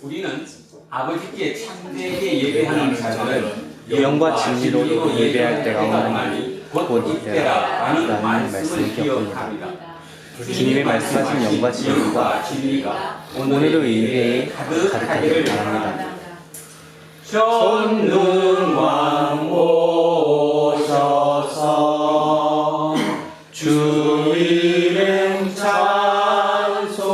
우리는 아버지께 참되게 예배하는 자들은 영과 진리로 예배할 때가 오나니 곧 이때라 라는 말씀을 기억합니다. 주님의 말씀하신 영과 진리가 오늘의 예배에 가득하기를 바랍니다. 전능왕 오셔서 주 이름 찬송케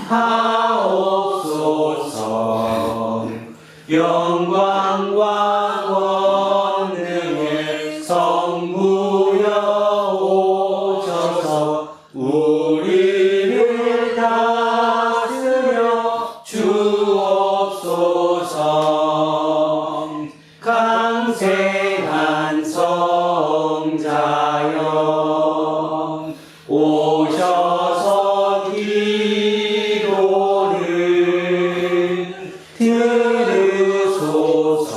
하옵소서. 영광과 권능의 성부여 오셔서 우리를 다스려 주옵소서. 강생한 성자여 오셔서 기도를 들으소서.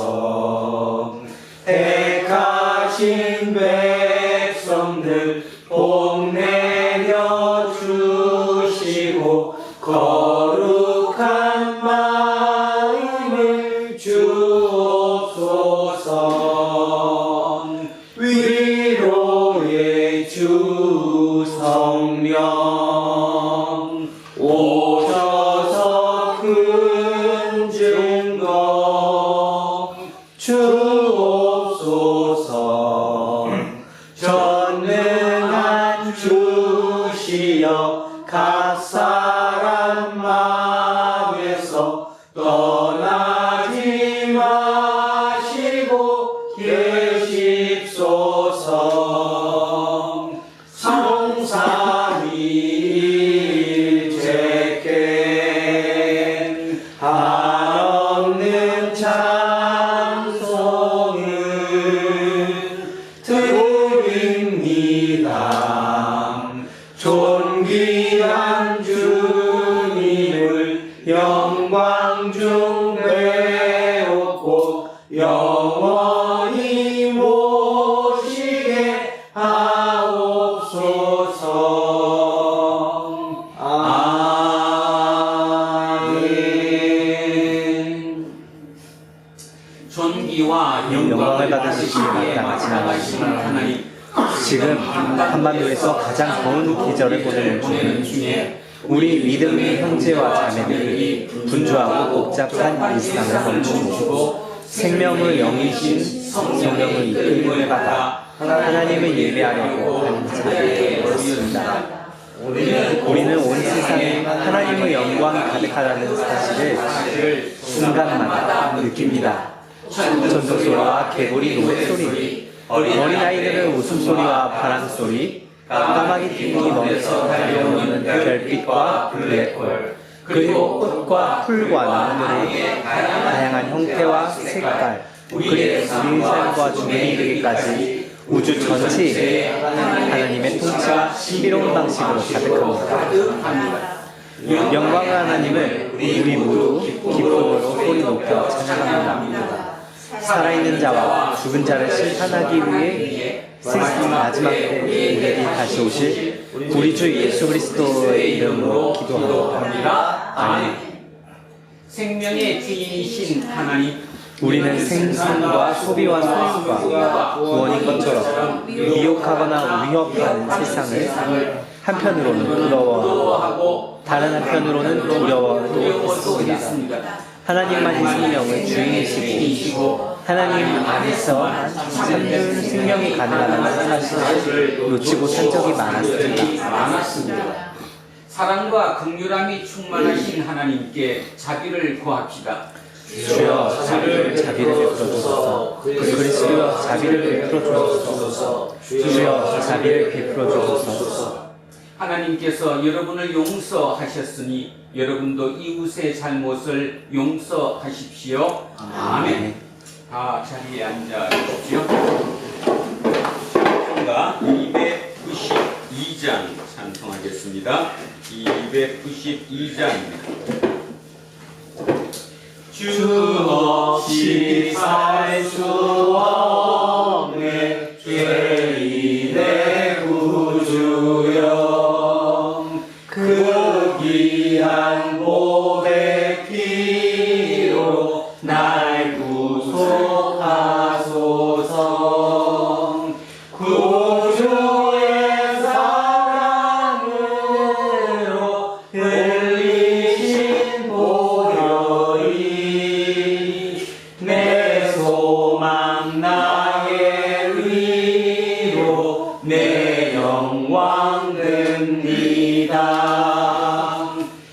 택하신 백성들 복내려 주시고 거룩한 마음을 주옵소서. 위로의 주 성령 오셔서 큰 증거 주옵소서. 전능한 주시여 각 사람 마음에서 떠나지 마시고 계십소서. 성삼위일체겐 한없는 찬송을 드립니다. 존귀한 주님을 영광 중 배웠고 영원히 모시게 하옵소서. 아멘. 존귀와 영광을 받으시기 마땅하신 하나님, 지금 한반도에서 가장 더운 계절을 보내는 중에 우리 믿음의 형제와 자매들이 분주하고 복잡한 일상을 멈추고 생명을 영이신 성령을 이끌림을 받아 하나님을 예배하려고 하는 자리에 모였습니다. 우리는 온 세상에 하나님의 영광이 가득하다는 사실을 순간마다 느낍니다. 전도소리와 개구리 노랫소리, 어린아이들의 웃음소리와 바람소리, 까마귀 ting이 멈춰 달려오는 별빛과 블랙홀, 그리고 꽃과 풀과 나무들의 다양한 형태와 색깔, 그리고 우리의 삶과 죽음에 이르기까지 우주 전체에 하나님의 통치가 신비로운 방식으로 가득합니다. 영광의 하나님을 우리 모두 기쁨으로 소리 높여 찬양합니다. 살아있는 자와 죽은 자를 심판하기 위해 세상 마지막 때 우리에게 다시 오실 우리 주 예수 그리스도의 이름으로 기도합니다. 아멘. 생명의 주인이신 하나님, 우리는 생산과 소비와 소유가 구원인 것처럼 미혹하거나 위협하는 세상을 한편으로는 부러워하고 다른 한편으로는 두려워하고 있습니다. 하나님만이 생명의 주인이시고 하나님 안에서 참된 생명이 가능하다는 사실을 놓치고 산 적이 많았습니다. 사랑과 긍휼함이 충만하신 하나님께 자비를 구합시다. 주여 자비를 베풀어 주소서. 그리스도여 자비를 베풀어 주소서. 주여 자비를 베풀어 주소서. 하나님께서 여러분을 용서하셨으니 여러분도 이웃의 잘못을 용서하십시오. 아멘. 다 자리에 앉아 주십시오. 찬송가 292장 찬송하겠습니다. 292장입니다. 주 없이 살 수 없네 죄인의 구주여 그 귀한 귀한 보배 피로 날 구속하소서. 구주의 사랑으로 흘리신 보혈이 내 소망 나의 위로 내 영광 됩니다.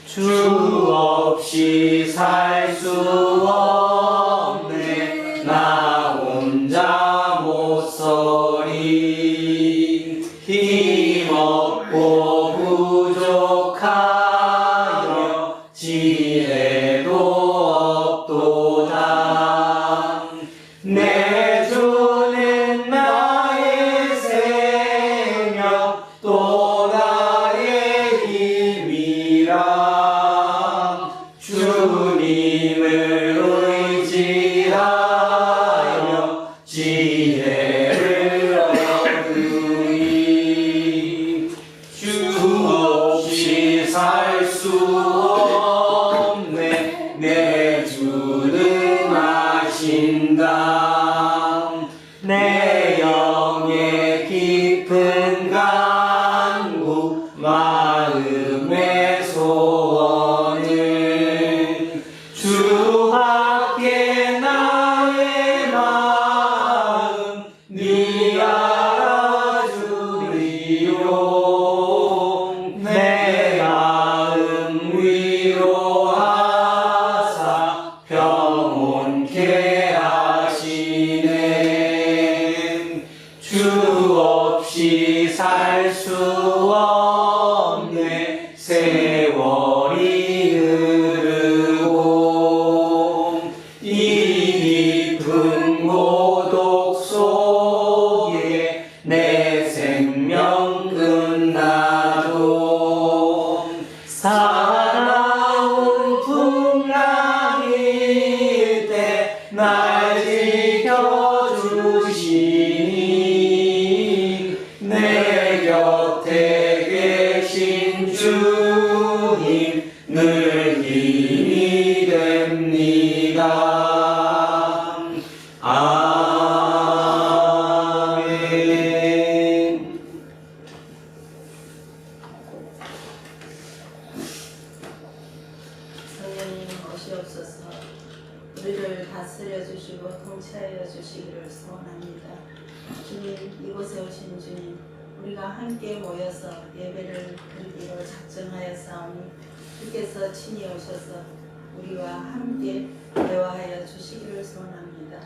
주 없이 살 수 없네 나 혼자 못 서리. 힘없고 부족하여 지혜도 없도다. 내 주는 나의 생명 또 나의 힘이라. 주님을 의지하여 지혜를 얻으리. 주 없이 살 수 없네 내 주는 아신다. 내 영의 깊은 간구 마음의 소원을 주밖에 나의 마음 네 알아주리요. 내 마음 위로하사 평온케 하시네. 주 없이 살 수 없네 세월이 흐르고 이 깊은 고독 속에 내 생명 끝나도 사나운 풍랑일 때 날 지켜주시니 내 곁에 계신 주님 늘 힘이 됩니다. 아멘. 성령님 오시옵소서. 우리를 다스려 주시고 통치하여 주시기를 소원합니다. 주님, 이곳에 오신 주님, 우리가 함께 모여서 예배를 드리기로 작정하였사오니 주께서 친히 오셔서 우리와 함께 대화하여 주시기를 소원합니다.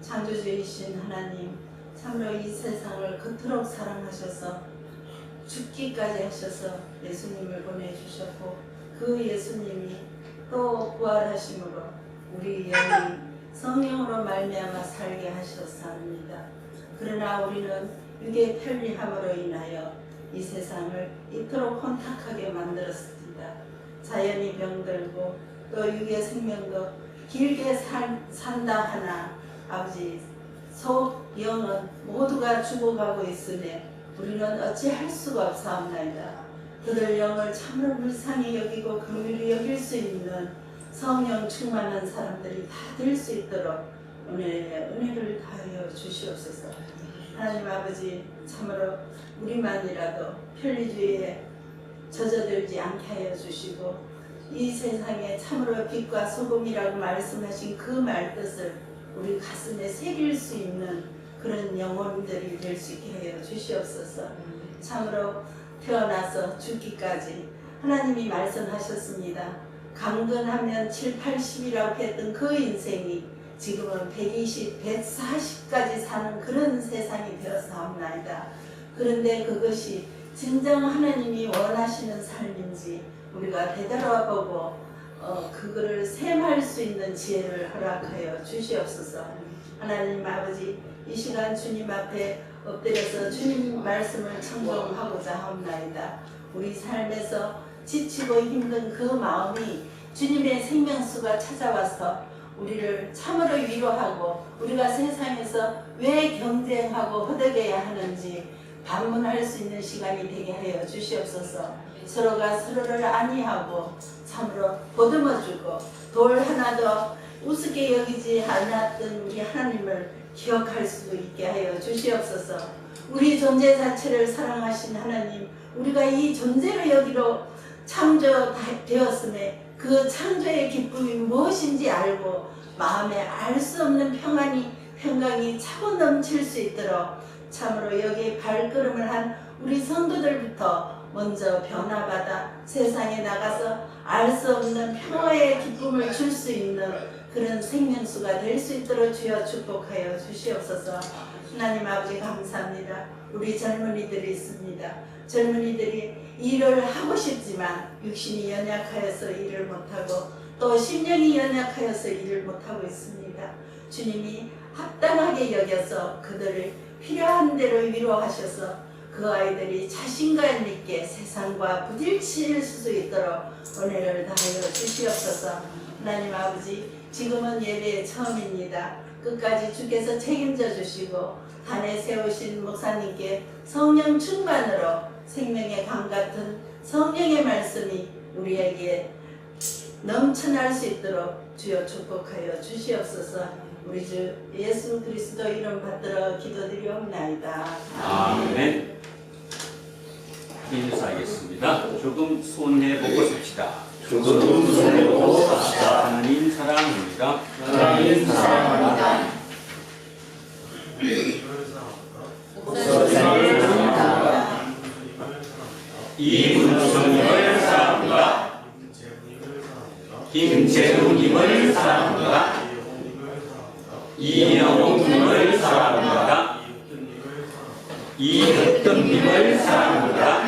창조주이신 하나님, 참으로 이 세상을 그토록 사랑하셔서 죽기까지 하셔서 예수님을 보내주셨고 그 예수님이 또 부활하심으로 우리 영이 성령으로 말미암아 살게 하셨사옵니다. 그러나 우리는 육의 편리함으로 인하여 이 세상을 이토록 혼탁하게 만들었습니다. 자연이 병들고 또 육의 생명도 길게 산다 하나 아버지 속 영은 모두가 죽어가고 있으니 우리는 어찌할 수가 없사옵나이다. 그들 영을 참으로 불쌍히 여기고 긍휼히 여길 수 있는 성령 충만한 사람들이 다 될 수 있도록 은혜를 다하여 주시옵소서. 하나님 아버지, 참으로 우리만이라도 편리주의에 젖어들지 않게 하여 주시고 이 세상에 참으로 빛과 소금이라고 말씀하신 그 말뜻을 우리 가슴에 새길 수 있는 그런 영혼들이 될 수 있게 하여 주시옵소서. 참으로 태어나서 죽기까지 하나님이 말씀하셨습니다. 강건하면 7, 80이라고 했던 그 인생이 지금은 120, 140까지 사는 그런 세상이 되었사옵나이다. 그런데 그것이 진정 하나님이 원하시는 삶인지 우리가 되돌아보고 그거를 셈할 수 있는 지혜를 허락하여 주시옵소서. 하나님 아버지, 이 시간 주님 앞에 엎드려서 주님 말씀을 청종하고자 합나이다. 우리 삶에서 지치고 힘든 그 마음이 주님의 생명수가 찾아와서 우리를 참으로 위로하고 우리가 세상에서 왜 경쟁하고 허덕여야 하는지 방문할 수 있는 시간이 되게 하여 주시옵소서. 서로가 서로를 안위하고 참으로 보듬어주고 돌 하나도 우습게 여기지 않았던 우리 하나님을 기억할 수 있게 하여 주시옵소서. 우리 존재 자체를 사랑하신 하나님, 우리가 이 존재를 여기로 창조되었음에 그 창조의 기쁨이 무엇인지 알고 마음에 알 수 없는 평강이 차고 넘칠 수 있도록 참으로 여기 발걸음을 한 우리 성도들부터 먼저 변화받아 세상에 나가서 알 수 없는 평화의 기쁨을 줄 수 있는 그런 생명수가 될 수 있도록 주여 축복하여 주시옵소서. 하나님 아버지 감사합니다. 우리 젊은이들이 있습니다. 젊은이들이 일을 하고 싶지만 육신이 연약하여서 일을 못하고 또 심령이 연약하여서 일을 못하고 있습니다. 주님이 합당하게 여겨서 그들을 필요한 대로 위로하셔서 그 아이들이 자신감 있게 세상과 부딪힐 수 있도록 은혜를 다하여 주시옵소서. 하나님 아버지, 지금은 예배의 처음입니다. 끝까지 주께서 책임져 주시고 단에 세우신 목사님께 성령 충만으로 생명의 강 같은 성령의 말씀이 우리에게 넘쳐날 수 있도록 주여 축복하여 주시옵소서. 우리 주 예수 그리스도 이름 받들어 기도드리옵나이다. 아멘. 인사하겠습니다. 조금 손해보고 삽시다. 조금 손해보고 삽시다. 하나님 사랑합니다. 하나님 사랑합니다. 목사님을 사랑합니다. 이문수님을 사랑합니다. 김재훈님을 사랑합니다. 이영웅님을 사랑합니다. 이흑등님을 사랑합니다.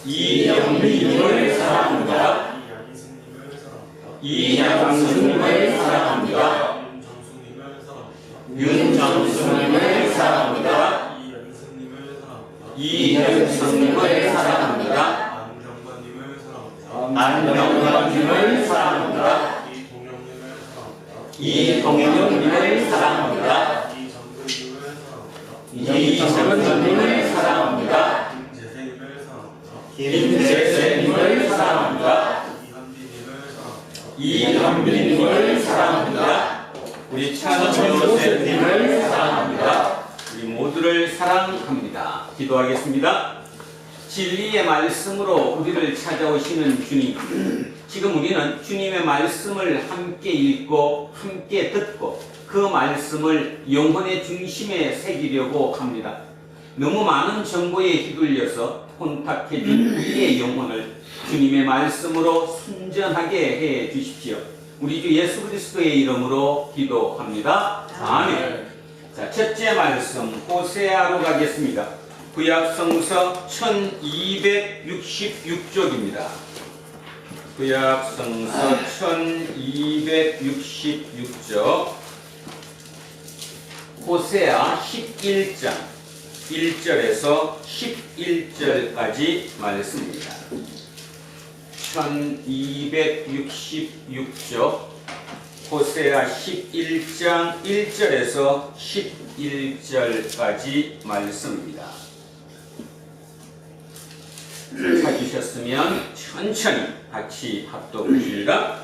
이영미님을 사랑합니다. 이양수님을 사랑합니다. 윤정수님을 사랑합니다. 이현수님을 사랑합니다. 안병관님을 사랑합니다. 이동영님을 사랑합니다. 이정은님을 사랑합니다. 김재세님을 사랑합니다. 이한빈님을 사랑합니다. 우리 찬조세님을 사랑합니다. 우리 모두를 사랑합니다. 기도하겠습니다. 진리의 말씀으로 우리를 찾아오시는 주님, 지금 우리는 주님의 말씀을 함께 읽고 함께 듣고 그 말씀을 영혼의 중심에 새기려고 합니다. 너무 많은 정보에 휘둘려서 혼탁해진 우리의 영혼을 주님의 말씀으로 순전하게 해 주십시오. 우리 주 예수 그리스도의 이름으로 기도합니다. 아멘. 자, 첫째 말씀 호세아로 가겠습니다. 구약성서 1266쪽입니다. 구약성서 1266쪽 호세아 11장 1절에서 11절까지 말씀입니다. 1266쪽 호세아 11장 1절에서 11절까지 말씀입니다. 찾으셨으면 천천히 같이 합독합시다.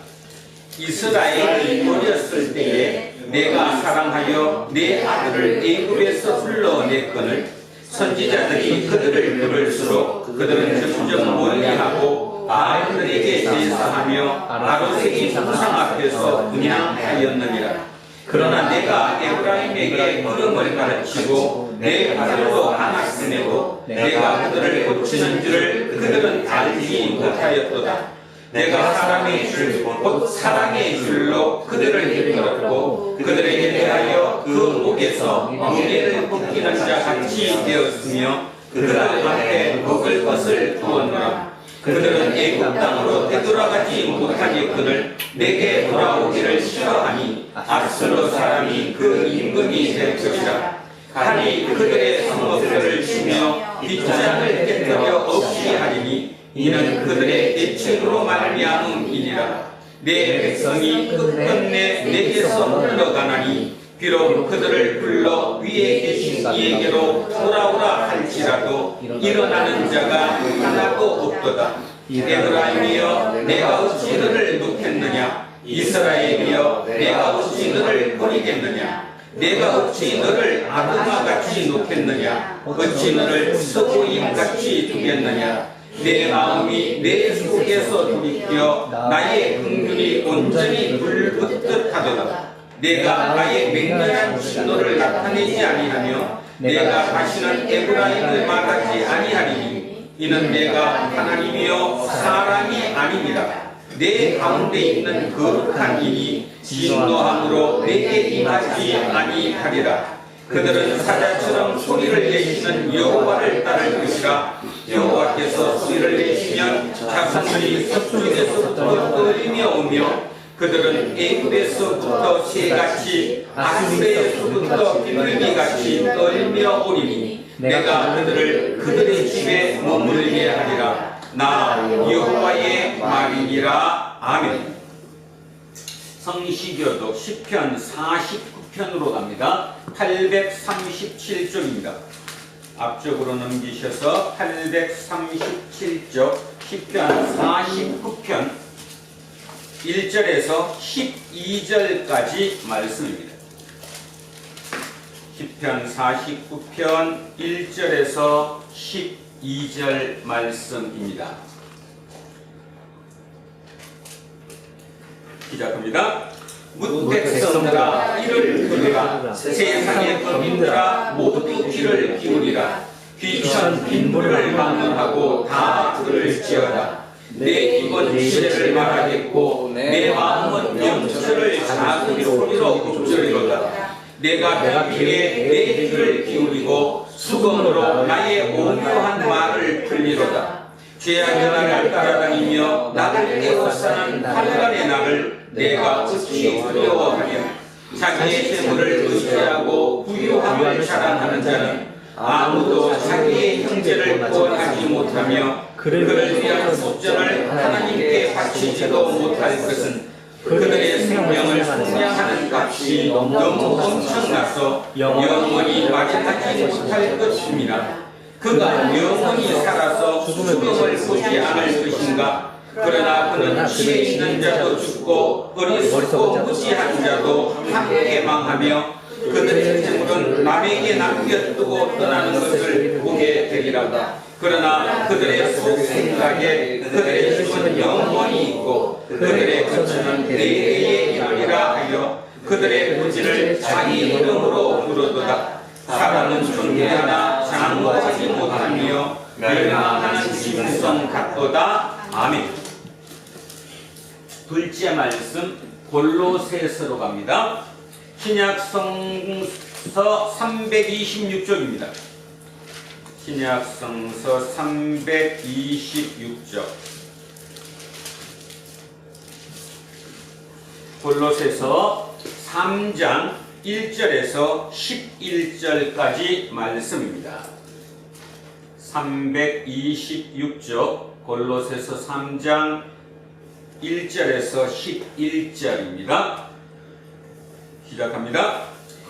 이스라엘이 어렸을 때에 내가 사랑하여 내 아들을 애굽에서 불러냈거늘 선지자들이 그들을 부를수록 그들은 점점 멀리하고 바알들에게 제사하며 아로새기 우상 앞에서 분향하였느니라. 그러나 내가 에브라임에게 걸음을 가르치고 내 발로 안았음에도 내가 그들을 고치는 줄을 그들은 알지 못하였도다. 내가 사랑의 줄, 곧 사랑의 줄로 그들을 이끌었고 그들에게 대하여 그 목에서 멍에를 벗기는 자 같이 되었으며 그들 앞에 먹을 것을 두었노라. 그들은 애굽 땅으로 되돌아가지 못하겠거늘 내게 돌아오기를 싫어하니 압수로 사람이 그 임금이 될 것이라. 칼이 그들의 성읍들을 치며 빗장을 깨뜨려 없이 하리니 이는 그들의 애칭으로 말미암음이니라. 내 백성이 끝끝내 내게서 흘러가나니 비록 그들을 불러 위에 계신 이에게로 돌아오라 할지라도 일어나는 자가 하나도 없도다. 에브라임이여 내가 어찌 너를 놓겠느냐. 이스라엘이여 내가 어찌 너를 버리겠느냐. 내가 어찌 너를 아드마같이 놓겠느냐. 어찌 너를 서고임같이 두겠느냐. 내 마음이 내 속에서 돌이켜 나의 긍휼이 온전히 불붙듯 하도다. 내가 나의 맹렬한 진노를 나타내지 아니하며 내가 다시는 에브라임을 말하지 아니하리니 이는 내가 하나님이요 사람이 아니니라. 내 가운데 있는 거룩한 이니 진노함으로 내게 임하지 아니하리라. 그들은 사자처럼 소리를 내시는 여호와를 따를 것이라. 여호와께서 소리를 내시면 자손들이 서쪽에서부터 떨리며 오며 그들은 애굽에서부터 새같이 아수르에서부터 비둘기같이 떨며 오리니 내가 그들을 그들의 집에 머물게 하리라. 나 여호와의 말이니라. 아멘. 성시교독 시편 49편으로 갑니다. 837쪽입니다. 앞쪽으로 넘기셔서 837쪽 시편 49편 1절에서 12절까지 말씀입니다. 시편 49편 1절에서 12절 말씀입니다. 시작합니다. 뭇 백성들아 이를 들으라. 세상의 거민들아 모두 귀를 기울이라. 귀천 빈물을 막론하고 다 들을지어다. 내 입은 시대를 말하겠고 내 마음은 명철을 작은 소리로 읊조리로다. 내가 귀에 내 귀를 기울이고 수건으로 나의 오묘한 말을 풀리로다. 죄악의 나를 따라다니며 나를 애워싸는 환란의 날을 내가 어찌 두려워하며. 자기의 재물을 의지하고 부유함을 자랑하는 자는 아무도 자기의 형제를 구원하지 못하며 그를 위한 속전을 하나님께 바치지도 못할 것은 그들의 생명을 속량하는 값이 너무 엄청나서 영원히 말하지 못할 것입니다. 그가 영원히 살아서 죽음을 보지 않을 것인가. 그러나 그는 지혜 있는 자도 죽고 어리석고 무지한 자도 함께 망하며 그들의 재물은 남에게 남겨두고 떠나는 것을 보게 되리라. 그러나 그들의 속 생각에 그들의 힘은 영원히 있고 그들의 거처는 내게 이르리라 하여 그들의 부지를 자기 이름으로 부르도다. 사람은 존귀하나 장구하지 못하며 멸망하는 짐승 같도다. 아멘. 둘째 말씀 골로새서로 갑니다. 신약성서 326쪽입니다. 신약성서 326쪽. 골로새서 3장 1절에서 11절까지 말씀입니다. 326쪽 골로새서 3장 1절에서 11절입니다. 시작합니다.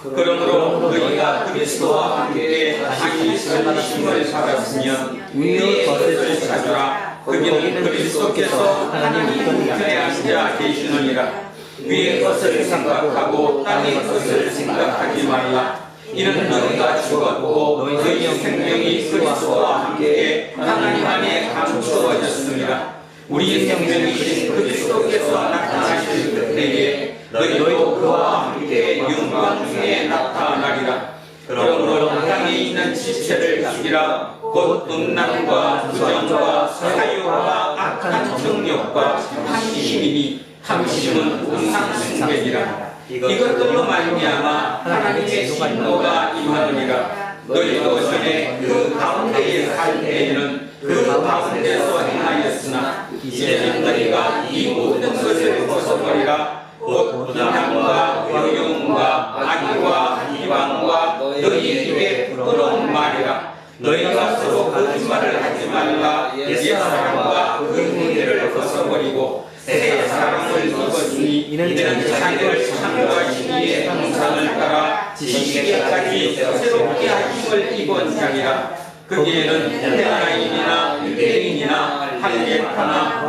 그러므로 너희가 그리스도와 함께 다시 살리심을 받았으면 위의 것을 찾으라. 그는 그리스도께서 하나님 우편에 앉아 계시느니라. 위의 것을 생각하고 땅의 것을 생각하지 말라. 이는 너희가 죽었고 너희 생명이 그리스도와 함께 하나님 안에 감추어졌습니다. 우리 생명이신 그리스도께서 나타나실 그때에 너희도 그와 함께 영광 중에 나타나리라. 그러므로 땅에 있는 지체를 죽이라. 곧 음란과 부정과 사유와 악한 정욕과 탐심이니 탐심은 우상숭배니라. 이것들로 말미암아 하나님의 진노가 임하느니라. 너희도 전에 그 가운데에 살 때에는 그 가운데서 행하였으나 이제는 너희가 이 모든 것을 벗어버리라. 곧 부당함과 요용과 악의와 비방과 너희 입에 부끄러운 말이라. 너희가 서로 거짓말을 하지 말라. 옛사람과 그 행위를 벗어버리고 새 사람을 입었으니 이는 자기를 창조하신 이의 형상을 따라 지시기까지 새롭게 하심을 입은 자니라. 거기에는 헬라인이나 유대인이나 할례파나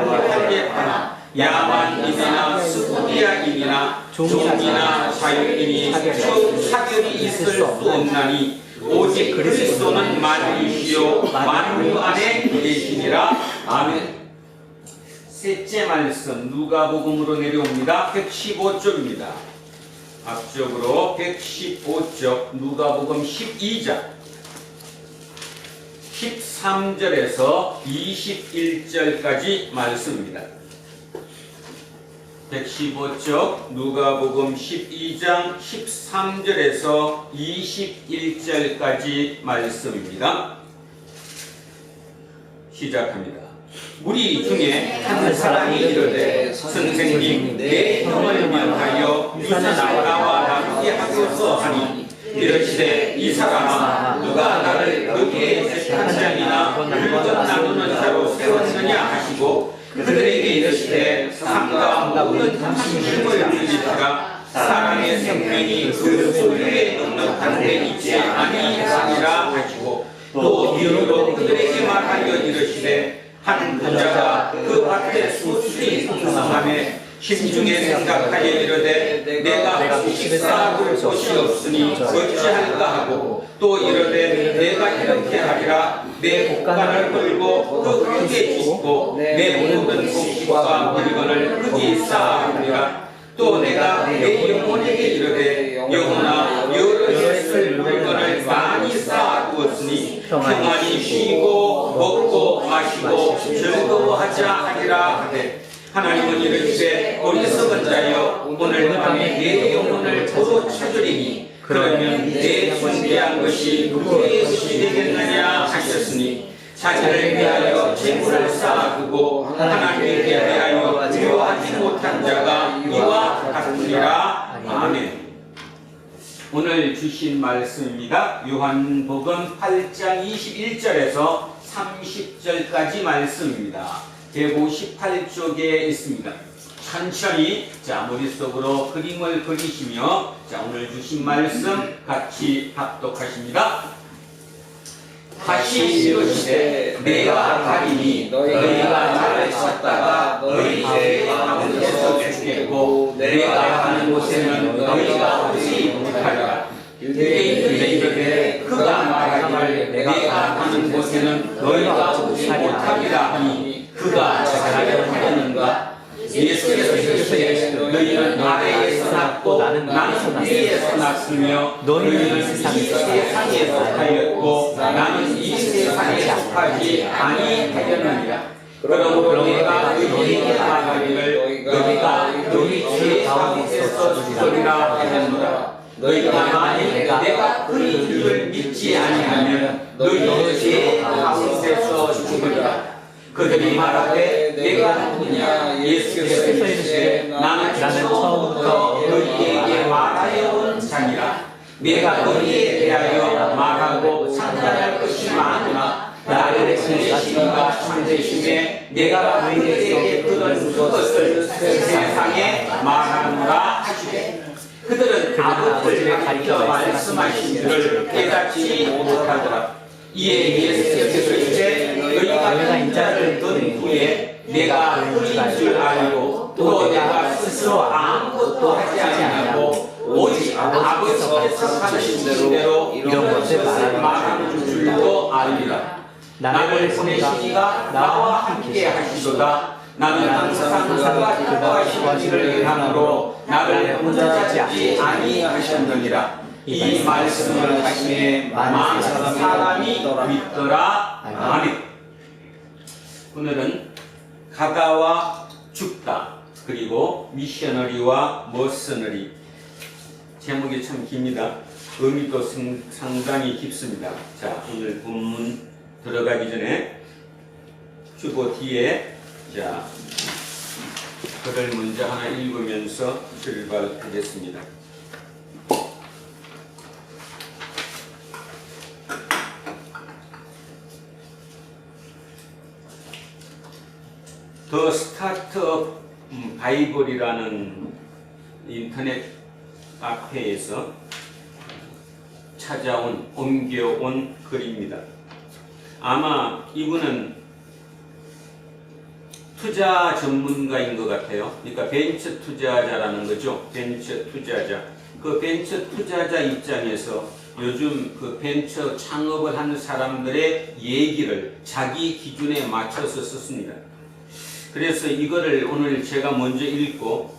야만인이나 스쿠디아인이나 종이나 자유인이 차별이 있을 수 없나니 오직 그리스도는 만유시요 만유 안에 계시니라. 아멘. 셋째 말씀 누가복음으로 내려옵니다. 115쪽입니다. 앞쪽으로 115쪽 누가복음 12장 13절에서 21절까지 말씀입니다. 115쪽 누가복음 12장 13절에서 21절까지 말씀입니다. 시작합니다. 우리 중에 한 사람이 이르되 선생님 내 형을 위하여 유산을 나와 나누게 하소서 하니 이르시되 이 사람아 누가 나를 여기에 재판장이나 물건 나누는 자로 세웠느냐 하시고 그들에게 이르시되 삼가 모든 탐심을 들리시라. 사람의 생명이 그 소유에 넉넉한 데 있지 아니하니라 하시고 또 이유로 그들에게 말하여 이르시되 한 부자가 그 밭에 소출이 풍성함에 심중에 생각하여 이르되 내가 식사할 곳이 없으니 어찌할까 하고 또 이르되 내가 이렇게 하리라. 내 곡간을 걸고 그 크게 짓고 내 모든 곡식과 물건을 크게 쌓아두리라. 또 내가 내 영혼에게 이르되 영혼아 여러 쓸 물건을 많이 쌓아두었으니 평안히 쉬고 먹고 마시고 즐거워하자 하리라 하되 하나님은 이르시되 어리석은 자여 오늘 밤에 내 영혼을 도로 찾으리니 그러면 내 준비한 것이 누구의 것이 되겠느냐 하셨으니 자기를 위하여 재물을 쌓아두고 하나님에 대하여 부요하지 못한 자가 이와 같으리라. 아멘. 오늘 주신 말씀입니다. 요한복음 8장 21절에서 30절까지 말씀입니다. 158쪽에 있습니다. 천천히 머릿속으로 그림을 그리시며 오늘 주신 말씀 같이 합독하십니다. 다시 이르시되 내가 가리니 너희가 나를 찾다가 너희 죄 가운데서 죽겠고 내가 가는 곳에는 너희가 오지 못하리라. 유대인들이 이르되 그가 말하기를 내가 가는 곳에는 너희가 오지 못하리라 하니 그가 자기를 하였는가? 예수께서 이르시되 너희는 아래에서 났고 나는 위에서 났으며 너희는 이 세상에 속하였고 나는 이 세상에 속하지 아니하였느니라. 그러므로 내가 너희에게 말하기를 너희가 너희 죄 가운데서 죽으리라 하였노라. 너희가 만일 내가 그의 줄을 믿지 아니하면 너희의 죄 가운데서 죽으리라. 그들이 말하되 내가 누구냐? 예수께서 이르시되 나는 처음부터 너희에게 말하여 온 자니라. 내가 너희에 대하여 말하고 상관할 것이 많으나 나를 보내심과 참되심에 내가 너희에게 그런 것을 세상에 말하노라 하시되 그들은 아버지를 가리켜 말씀하신 줄을 깨닫지 못하더라. 이에 예수께서 이르시되 너희가 인자를 든 후에 내가 흑인 줄 알고 또 내가 스스로 아무것도 하지 아니하고 오직 아버지께서 하신 대로 이런 것을 말하는 줄도 알리라. 나를 보내신 이가 나와 함께 하시도다. 나는 항상 그가 기뻐하시기를 원함으로 나를 혼자 잡지 아니하셨느니라. 이 말씀을 하시에 많은 사람이 믿더라. 아멘. 오늘은 가다와 죽다 그리고 미셔너리와 머서너리 제목이 참 깁니다. 의미도 상당히 깊습니다. 자, 오늘 본문 들어가기 전에 주보 뒤에 글을 먼저 하나 읽으면서 출발하겠습니다. The start of 바이블이라는 인터넷 카페에서 옮겨온 글입니다. 아마 이분은 투자 전문가인 것 같아요. 그러니까 벤처 투자자라는 거죠. 벤처 투자자. 그 벤처 투자자 입장에서 요즘 그 벤처 창업을 하는 사람들의 얘기를 자기 기준에 맞춰서 썼습니다. 그래서 이거를 오늘 제가 먼저 읽고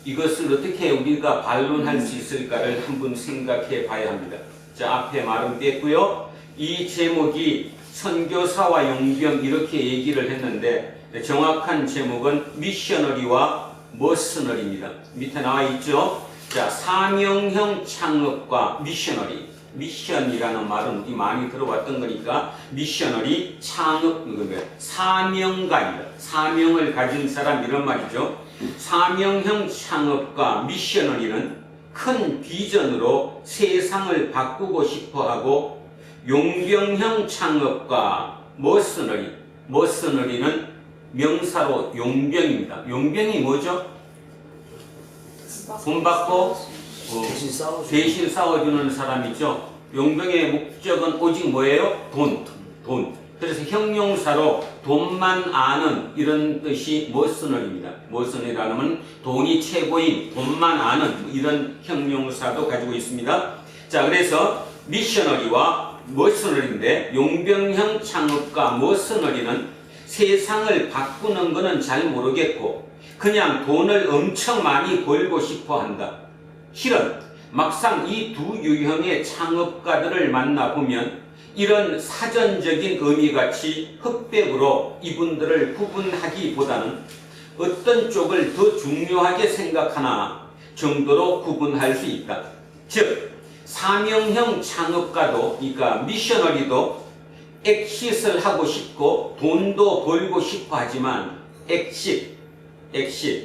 이것을 어떻게 우리가 반론할 수 있을까를 한번 생각해 봐야 합니다. 자, 앞에 말은 뺐고요. 이 제목이 선교사와 용병 이렇게 얘기를 했는데 정확한 제목은 미셔너리와 머스너리입니다. 밑에 나와 있죠. 자, 사명형 창업과 미셔너리. 미션이라는 말은 우리 많이 들어봤던 거니까 미셔너리 창업, 사명가입니다. 사명을 가진 사람 이런 말이죠. 사명형 창업과 미셔너리는 큰 비전으로 세상을 바꾸고 싶어하고, 용병형 창업과 머스너리는 명사로 용병입니다. 용병이 뭐죠? 돈 받고 대신 싸워주는 사람이죠. 용병의 목적은 오직 뭐예요? 돈. 그래서 형용사로 돈만 아는 이런 뜻이 머스너리입니다. 머스너리라는 돈이 최고인, 돈만 아는 이런 형용사도 가지고 있습니다. 자, 그래서 미셔너리와 머스너리인데 용병형 창업과 머스너리는 세상을 바꾸는 것은 잘 모르겠고 그냥 돈을 엄청 많이 벌고 싶어 한다. 실은 막상 이 두 유형의 창업가들을 만나보면 이런 사전적인 의미같이 흑백으로 이분들을 구분하기보다는 어떤 쪽을 더 중요하게 생각하나 정도로 구분할 수 있다. 즉 사명형 창업가도, 그러니까 미셔너리도 엑싯을 하고 싶고 돈도 벌고 싶어 하지만 엑싯,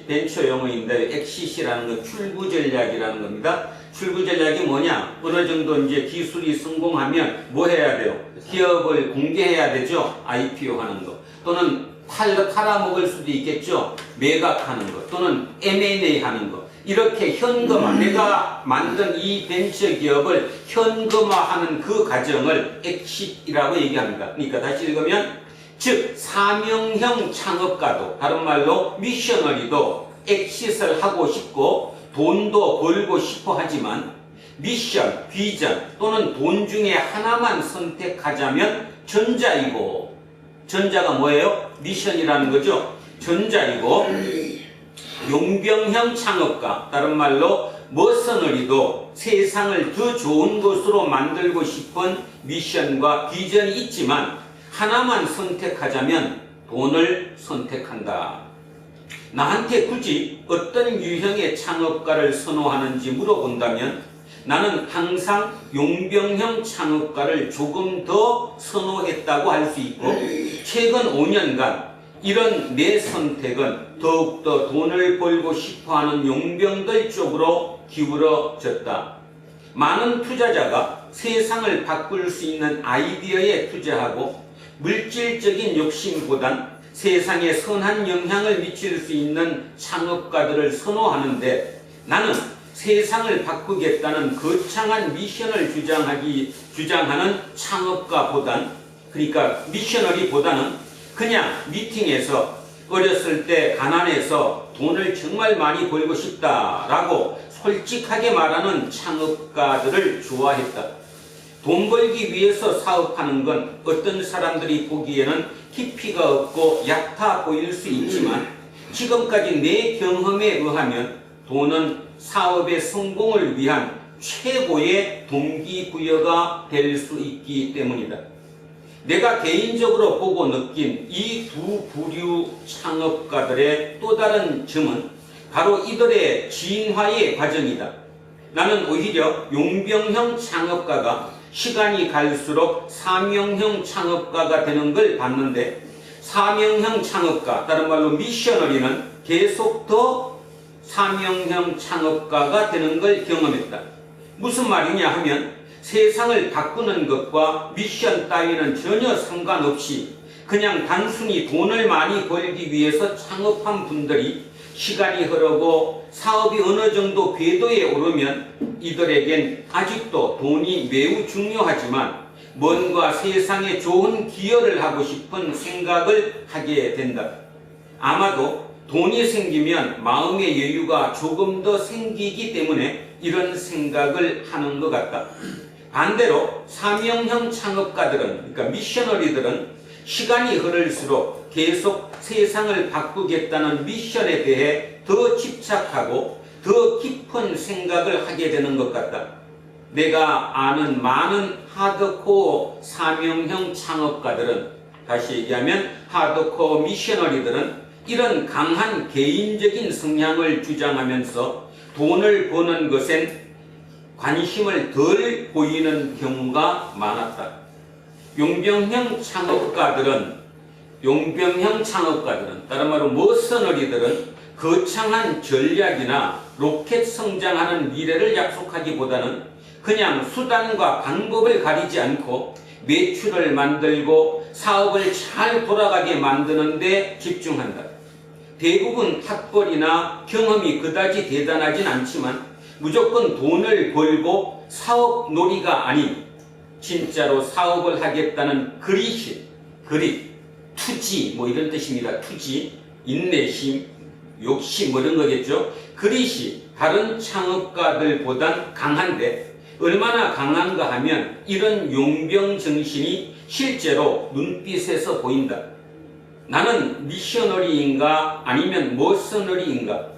벤처 용어인데 엑싯이라는 건 출구 전략이라는 겁니다. 출구 전략이 뭐냐? 어느 정도 이제 기술이 성공하면 뭐 해야 돼요? 기업을 공개해야 되죠. IPO 하는 거. 또는 팔아먹을 수도 있겠죠. 매각하는 거. 또는 M&A 하는 거. 이렇게 현금화, 내가 만든 이 벤처 기업을 현금화하는 그 과정을 엑싯이라고 얘기합니다. 그러니까 다시 읽으면, 즉 사명형 창업가도, 다른 말로 미셔너리도 엑싯을 하고 싶고 돈도 벌고 싶어 하지만 미션, 비전 또는 돈 중에 하나만 선택하자면 전자이고, 전자가 뭐예요? 미션이라는 거죠. 전자이고, 용병형 창업가, 다른 말로 머서너리도 세상을 더 좋은 곳으로 만들고 싶은 미션과 비전이 있지만 하나만 선택하자면 돈을 선택한다. 나한테 굳이 어떤 유형의 창업가를 선호하는지 물어본다면 나는 항상 용병형 창업가를 조금 더 선호했다고 할 수 있고, 최근 5년간 이런 내 선택은 더욱더 돈을 벌고 싶어하는 용병들 쪽으로 기울어졌다. 많은 투자자가 세상을 바꿀 수 있는 아이디어에 투자하고 물질적인 욕심보단 세상에 선한 영향을 미칠 수 있는 창업가들을 선호하는데, 나는 세상을 바꾸겠다는 거창한 미션을 주장하는 창업가보단, 그러니까 미셔너리보다는 그냥 미팅에서 어렸을 때 가난해서 돈을 정말 많이 벌고 싶다라고 솔직하게 말하는 창업가들을 좋아했다. 돈 벌기 위해서 사업하는 건 어떤 사람들이 보기에는 깊이가 없고 얕아 보일 수 있지만 지금까지 내 경험에 의하면 돈은 사업의 성공을 위한 최고의 동기부여가 될 수 있기 때문이다. 내가 개인적으로 보고 느낀 이 두 부류 창업가들의 또 다른 점은 바로 이들의 진화의 과정이다. 나는 오히려 용병형 창업가가 시간이 갈수록 사명형 창업가가 되는 걸 봤는데, 사명형 창업가, 다른 말로 미셔너리는 계속 더 사명형 창업가가 되는 걸 경험했다. 무슨 말이냐 하면 세상을 바꾸는 것과 미션 따위는 전혀 상관없이 그냥 단순히 돈을 많이 벌기 위해서 창업한 분들이 시간이 흐르고 사업이 어느 정도 궤도에 오르면 이들에겐 아직도 돈이 매우 중요하지만 뭔가 세상에 좋은 기여를 하고 싶은 생각을 하게 된다. 아마도 돈이 생기면 마음의 여유가 조금 더 생기기 때문에 이런 생각을 하는 것 같다. 반대로 사명형 창업가들은, 그러니까 미셔너리들은 시간이 흐를수록 계속 세상을 바꾸겠다는 미션에 대해 더 집착하고 더 깊은 생각을 하게 되는 것 같다. 내가 아는 많은 하드코어 사명형 창업가들은, 다시 얘기하면 하드코어 미셔너리들은 이런 강한 개인적인 성향을 주장하면서 돈을 버는 것엔 관심을 덜 보이는 경우가 많았다. 용병형 창업가들은, 다른 말로 머서너리들은 거창한 전략이나 로켓 성장하는 미래를 약속하기보다는 그냥 수단과 방법을 가리지 않고 매출을 만들고 사업을 잘 돌아가게 만드는 데 집중한다. 대부분 학벌이나 경험이 그다지 대단하진 않지만 무조건 돈을 벌고 사업 놀이가 아닌 진짜로 사업을 하겠다는 그릿, 투지 뭐 이런 뜻입니다. 투지, 인내심, 욕심 뭐 이런 거겠죠. 그릿이 다른 창업가들보단 강한데 얼마나 강한가 하면 이런 용병 정신이 실제로 눈빛에서 보인다. 나는 미셔너리인가 아니면 머서너리인가?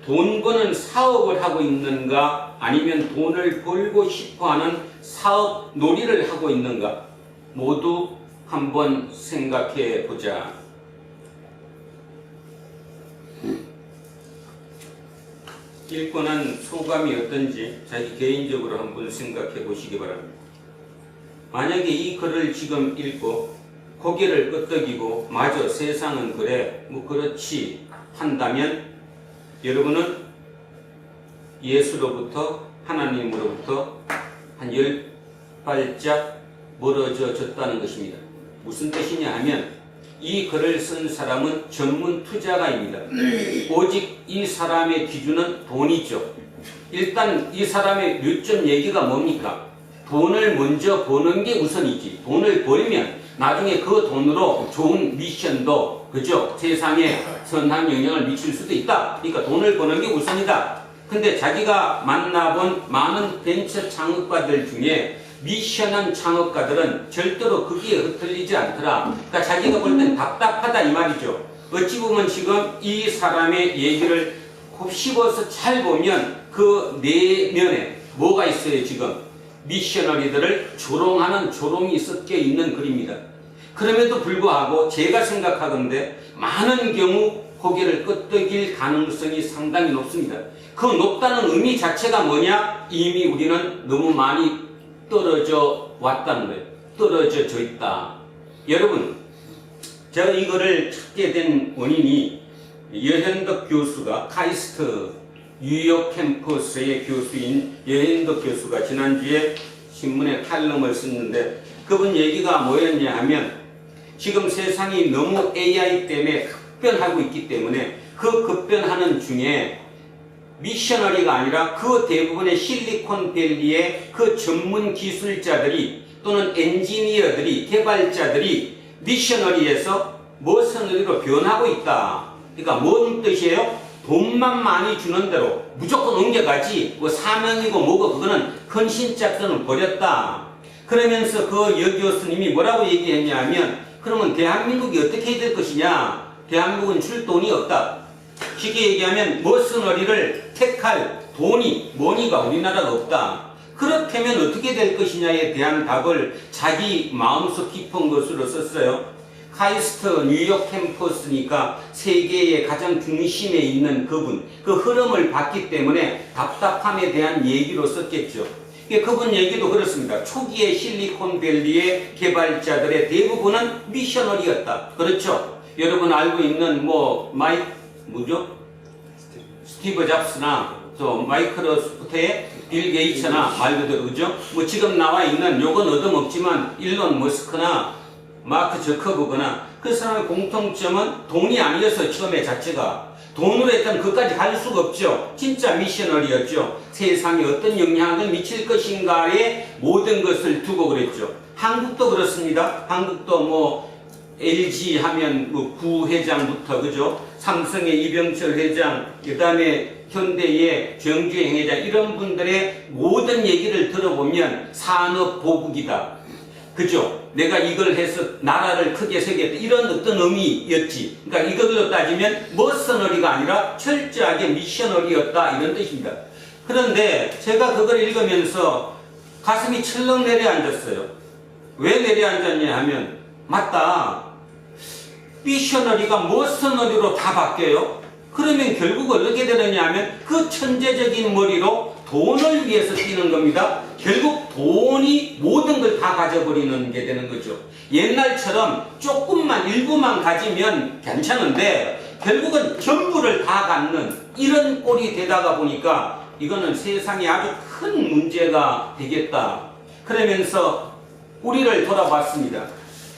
돈 버는 사업을 하고 있는가 아니면 돈을 벌고 싶어하는 사업 놀이를 하고 있는가? 모두 한번 생각해 보자. 읽고 난 소감이 어떤지 자기 개인적으로 한번 생각해 보시기 바랍니다. 만약에 이 글을 지금 읽고 고개를 끄덕이고 맞아 세상은 그래 뭐 그렇지 한다면 여러분은 예수로부터 하나님으로부터 한 10발짝 멀어졌다는 것입니다. 무슨 뜻이냐 하면 이 글을 쓴 사람은 전문 투자가입니다. 오직 이 사람의 기준은 돈이죠. 일단 이 사람의 요점 얘기가 뭡니까? 돈을 먼저 버는 게 우선이지. 돈을 벌면 나중에 그 돈으로 좋은 미션도 그죠? 세상에 선한 영향을 미칠 수도 있다. 그러니까 돈을 버는 게 우선이다. 근데 자기가 만나본 많은 벤처 창업가들 중에 미션한 창업가들은 절대로 거기에 흩갈리지 않더라. 그러니까 자기가 볼 땐 답답하다 이 말이죠. 어찌 보면 지금 이 사람의 얘기를 곱씹어서 잘 보면 그 내면에 뭐가 있어요 지금? 미셔너리들을 조롱하는 조롱이 섞여 있는 글입니다. 그럼에도 불구하고 제가 생각하건대 많은 경우 고개를 끄덕일 가능성이 상당히 높습니다. 그 높다는 의미 자체가 뭐냐? 이미 우리는 너무 많이 떨어져 왔다는 거예요. 떨어져 있다. 여러분, 제가 이거를 찾게 된 원인이 여현덕 교수가 카이스트 뉴욕 캠퍼스의 교수인 여현덕 교수가 지난주에 신문에 칼럼을 썼는데 그분 얘기가 뭐였냐 하면 지금 세상이 너무 AI 때문에 급변하고 있기 때문에 그 급변하는 중에 미셔너리가 아니라 그 대부분의 실리콘밸리의 그 전문 기술자들이 또는 엔지니어들이 개발자들이 미셔너리에서 머서너리로 변하고 있다. 그러니까 뭔 뜻이에요? 돈만 많이 주는 대로 무조건 옮겨가지 뭐 사명이고 뭐고 그거는 헌신짝선을 버렸다. 그러면서 그 여 교수님이 뭐라고 얘기했냐 하면 그러면 대한민국이 어떻게 될 것이냐? 대한민국은 줄 돈이 없다. 쉽게 얘기하면 머서너리를 택할 돈이 머니가 우리나라가 없다. 그렇다면 어떻게 될 것이냐에 대한 답을 자기 마음속 깊은 것으로 썼어요. 카이스트 뉴욕 캠퍼스니까 세계의 가장 중심에 있는 그분, 그 흐름을 봤기 때문에 답답함에 대한 얘기로 썼겠죠. 그분 얘기도 그렇습니다. 초기에 실리콘밸리의 개발자들의 대부분은 미셔너리였다. 그렇죠? 여러분 알고 있는 스티브 잡스나 또 마이크로소프트의 빌 게이츠나 말 그대로 그죠? 뭐 지금 나와 있는 요건 얻어먹지만 일론 머스크나 마크 저커버그나 그 사람의 공통점은 돈이 아니어서 처음에 자체가 돈으로 했던 그까지 할 수가 없죠. 진짜 미셔너리였죠. 세상에 어떤 영향을 미칠 것인가에 모든 것을 두고 그랬죠. 한국도 그렇습니다. 한국도 뭐 LG 하면 뭐 부회장부터 그죠? 삼성의 이병철 회장, 그 다음에 현대의 정주행 회장 이런 분들의 모든 얘기를 들어보면 산업보국이다. 그죠? 내가 이걸 해서 나라를 크게 세우겠다. 이런 어떤 의미였지. 그러니까 이걸로 따지면 머서너리가 아니라 철저하게 미셔너리였다. 이런 뜻입니다. 그런데 제가 그걸 읽으면서 가슴이 철렁 내려앉았어요. 왜 내려앉았냐 하면 맞다. 미셔너리가 머서너리로 다 바뀌어요. 그러면 결국 어떻게 되느냐 하면 그 천재적인 머리로 돈을 위해서 뛰는 겁니다. 결국 돈이 모든 걸 다 가져버리는 게 되는 거죠. 옛날처럼 조금만 일부만 가지면 괜찮은데 결국은 전부를 다 갖는 이런 꼴이 되다가 보니까 이거는 세상에 아주 큰 문제가 되겠다. 그러면서 우리를 돌아봤습니다.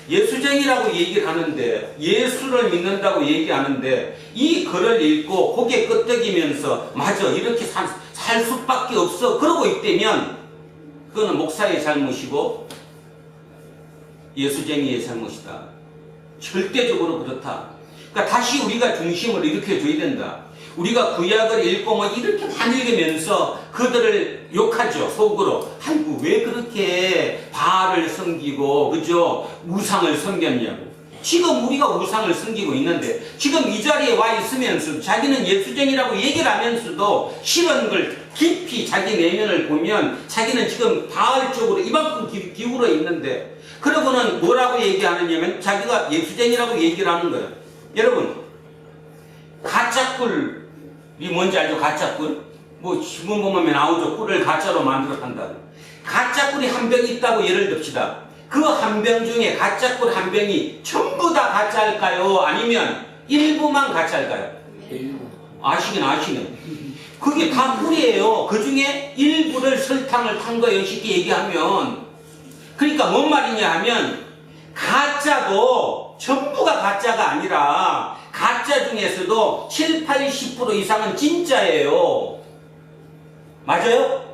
예수쟁이라고 얘기를 하는데 예수를 믿는다고 얘기하는데 이 글을 읽고 고개 끄덕이면서 맞아 이렇게 살 수밖에 없어 그러고 있다면 그거는 목사의 잘못이고 예수쟁이의 잘못이다. 절대적으로 그렇다. 그러니까 다시 우리가 중심을 일으켜줘야 된다. 우리가 구약을 읽고 뭐 이렇게 많이 읽으면서 그들을 욕하죠. 속으로. 아이고 왜 그렇게 바알을 섬기고 그죠? 우상을 섬겼냐고. 지금 우리가 우상을 섬기고 있는데 지금 이 자리에 와 있으면서 자기는 예수쟁이라고 얘기를 하면서도 싫은 걸 깊이 자기 내면을 보면 자기는 지금 바알 쪽으로 이만큼 기울어 있는데 그러고는 뭐라고 얘기하느냐면 자기가 예수쟁이라고 얘기를 하는 거예요. 여러분 가짜꿀이 뭔지 알죠? 가짜꿀? 뭐 지문 보면 나오죠. 꿀을 가짜로 만들어 판다. 가짜꿀이 한 병 있다고 예를 듭시다. 그 한 병 중에 가짜꿀 한 병이 전부 다 가짜일까요? 아니면 일부만 가짜일까요? 아시긴. 그게 다 꿀이에요. 그 중에 일부를 설탕을 탄 거예요. 쉽게 얘기하면. 그러니까 뭔 말이냐 하면 가짜도 전부가 가짜가 아니라 가짜 중에서도 7, 80% 이상은 진짜예요. 맞아요?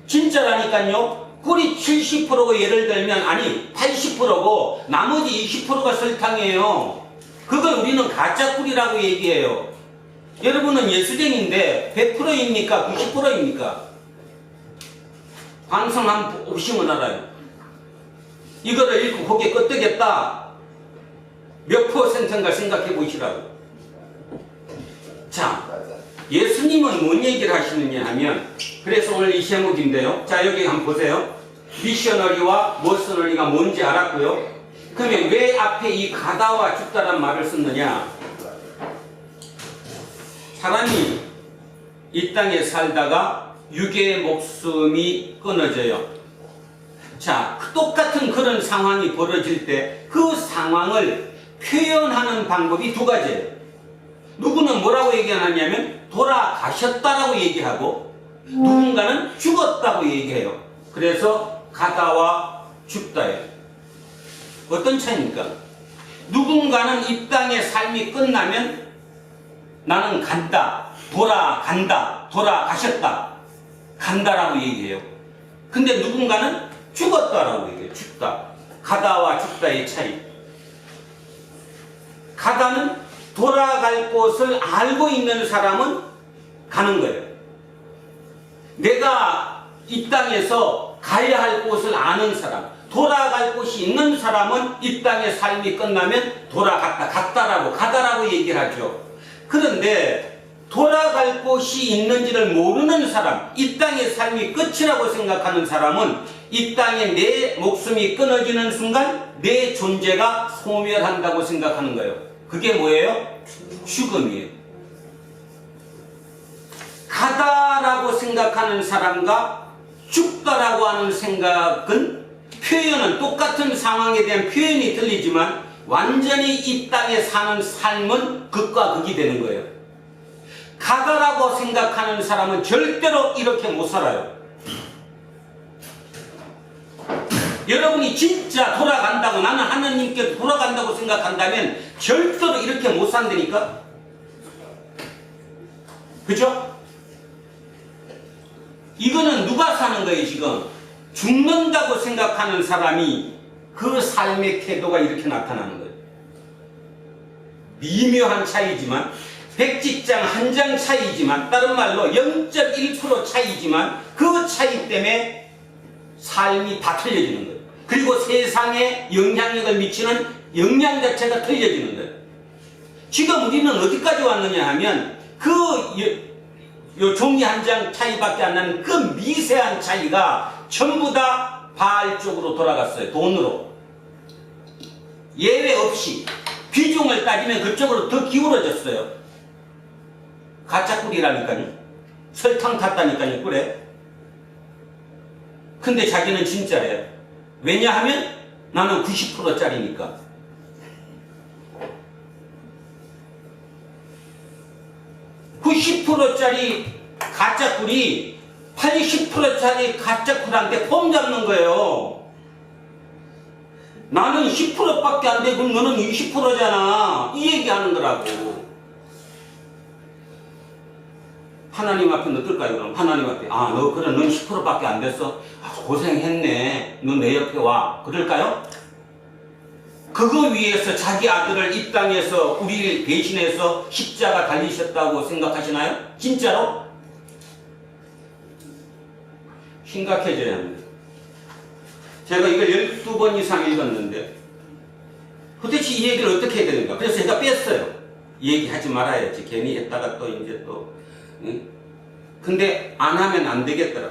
진짜라니까요. 꿀이 70%고 예를 들면 아니 80%고 나머지 20%가 설탕이에요. 그걸 우리는 가짜 꿀이라고 얘기해요. 여러분은 예수쟁인데 100%입니까? 90%입니까? 방송 한번 보시면 알아요. 이거를 읽고 고개 끄덕였다. 몇 %인가 생각해 보시라고. 자, 예수님은 뭔 얘기를 하시느냐 하면 그래서 오늘 이 제목인데요. 자, 여기 한번 보세요. 미셔너리와 머서너리가 뭔지 알았고요. 그러면 왜 앞에 이 가다와 죽다란 말을 썼느냐? 사람이 이 땅에 살다가 육의 목숨이 끊어져요. 자, 똑같은 그런 상황이 벌어질 때 그 상황을 표현하는 방법이 두 가지예요. 누구는 뭐라고 얘기하냐면 돌아가셨다라고 얘기하고 누군가는 죽었다고 얘기해요. 그래서 가다와 죽다예요. 어떤 차이입니까? 누군가는 이 땅의 삶이 끝나면 나는 간다, 돌아간다, 돌아가셨다, 간다라고 얘기해요. 근데 누군가는 죽었다라고 얘기해요. 죽다. 가다와 죽다의 차이. 가다는 돌아갈 곳을 알고 있는 사람은 가는 거예요. 내가 이 땅에서 가야 할 곳을 아는 사람, 돌아갈 곳이 있는 사람은 이 땅의 삶이 끝나면 돌아갔다, 갔다라고, 가다라고 얘기를 하죠. 그런데 돌아갈 곳이 있는지를 모르는 사람, 이 땅의 삶이 끝이라고 생각하는 사람은 이 땅에 내 목숨이 끊어지는 순간 내 존재가 소멸한다고 생각하는 거예요. 그게 뭐예요? 죽음이에요. 가다라고 생각하는 사람과 죽다라고 하는 생각은 표현은 똑같은 상황에 대한 표현이 틀리지만 완전히 이 땅에 사는 삶은 극과 극이 되는 거예요. 가다라고 생각하는 사람은 절대로 이렇게 못 살아요. 여러분이 진짜 돌아간다고, 나는 하나님께 돌아간다고 생각한다면 절대로 이렇게 못 산다니까. 그죠? 이거는 누가 사는 거예요, 지금? 죽는다고 생각하는 사람이 그 삶의 태도가 이렇게 나타나는 거예요. 미묘한 차이지만, 백지장 한 장 차이지만, 다른 말로 0.1% 차이지만, 그 차이 때문에 삶이 다 틀려지는 거예요. 그리고 세상에 영향력을 미치는 영향 자체가 틀려지는 거예요. 지금 우리는 어디까지 왔느냐 하면, 요 종이 한 장 차이밖에 안 나는 그 미세한 차이가 전부 다 바알 쪽으로 돌아갔어요. 돈으로. 예외 없이 비중을 따지면 그쪽으로 더 기울어졌어요. 가짜꿀이라니까요. 설탕 탔다니까요, 꿀에. 근데 자기는 진짜예요. 왜냐하면 나는 90%짜리니까. (90%짜리) 가짜꿀이 80%짜리 가짜꿀한테 폼 잡는 거예요. 나는 10%밖에 안 돼. 그럼 너는 20%잖아. 이 얘기하는 거라고. 하나님 앞에는 어떨까요? 그럼 하나님 앞에 너 그래 넌 10%밖에 안 됐어. 고생했네. 너 내 옆에 와. 그럴까요? 그거 위해서 자기 아들을 이 땅에서 우리를 대신해서 십자가 달리셨다고 생각하시나요? 진짜로? 심각해져야 합니다. 제가 이걸 12번 이상 읽었는데 도대체 이 얘기를 어떻게 해야 되는가? 그래서 제가 뺐어요. 이 얘기 하지 말아야지. 괜히 했다가 또 이제 또 근데 안 하면 안 되겠더라.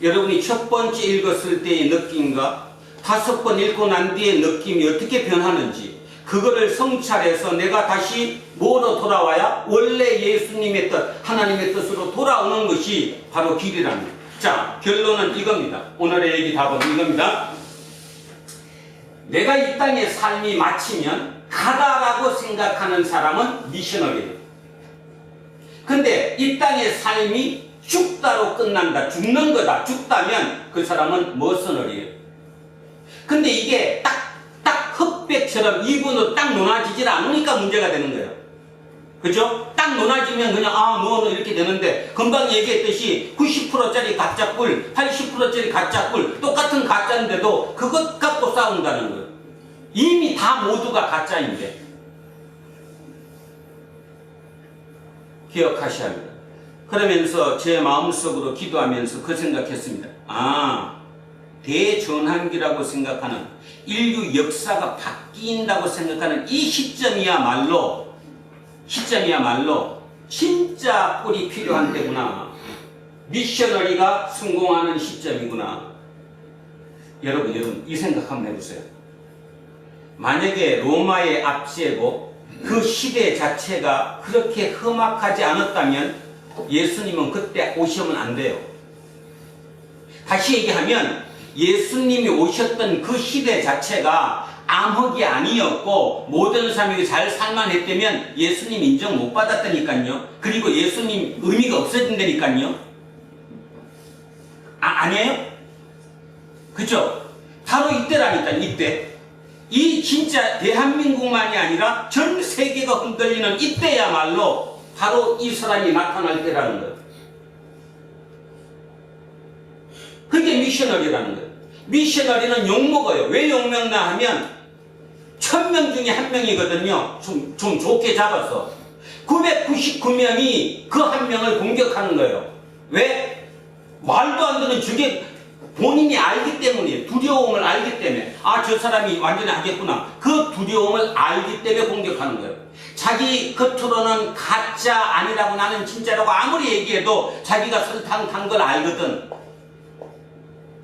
여러분이 첫 번째 읽었을 때의 느낌과 5번 읽고 난 뒤의 느낌이 어떻게 변하는지 그거를 성찰해서 내가 다시 뭐로 돌아와야 원래 예수님의 뜻, 하나님의 뜻으로 돌아오는 것이 바로 길이랍니다. 자, 결론은 이겁니다. 오늘의 얘기 답은 이겁니다. 내가 이 땅의 삶이 마치면 가다라고 생각하는 사람은 미셔너리예요. 근데 이 땅의 삶이 죽다로 끝난다, 죽는 거다, 죽다면 그 사람은 머서너리예요. 근데 이게 딱 흑백처럼 이분으로 딱 논아지질 않으니까 문제가 되는 거예요. 그죠? 딱 논아지면 그냥 너는 이렇게 되는데 금방 얘기했듯이 90%짜리 가짜꿀, 80%짜리 가짜꿀 똑같은 가짜인데도 그것 갖고 싸운다는 거예요. 이미 다 모두가 가짜인데 기억하셔야 합니다. 그러면서 제 마음속으로 기도하면서 그 생각했습니다. 대전환기라고 생각하는 인류 역사가 바뀐다고 생각하는 이 시점이야말로 진짜 꿀이 필요한 때구나. 미셔너리가 성공하는 시점이구나. 여러분 이 생각 한번 해보세요. 만약에 로마의 압제고 그 시대 자체가 그렇게 험악하지 않았다면 예수님은 그때 오시면 안 돼요. 다시 얘기하면 예수님이 오셨던 그 시대 자체가 암흑이 아니었고 모든 사람이 잘 살만했다면 예수님 인정 못 받았다니까요. 그리고 예수님 의미가 없어진다니까요. 아니에요? 그죠? 바로 이때라니까. 이때 이 진짜 대한민국만이 아니라 전 세계가 흔들리는 이때야말로 바로 이 사람이 나타날 때라는 거예요. 그게 미셔너리라는 거예요. 미셔너리는 욕먹어요. 왜 욕먹나 하면 1000명 중에 1명이거든요. 좀 좋게 잡아서 999명이 그 1명을 공격하는 거예요. 왜? 말도 안 되는 저게 본인이 알기 때문이에요. 두려움을 알기 때문에 저 사람이 완전히 하겠구나. 그 두려움을 알기 때문에 공격하는 거예요. 자기 겉으로는 가짜 아니라고 나는 진짜라고 아무리 얘기해도 자기가 설탕 탄 걸 알거든.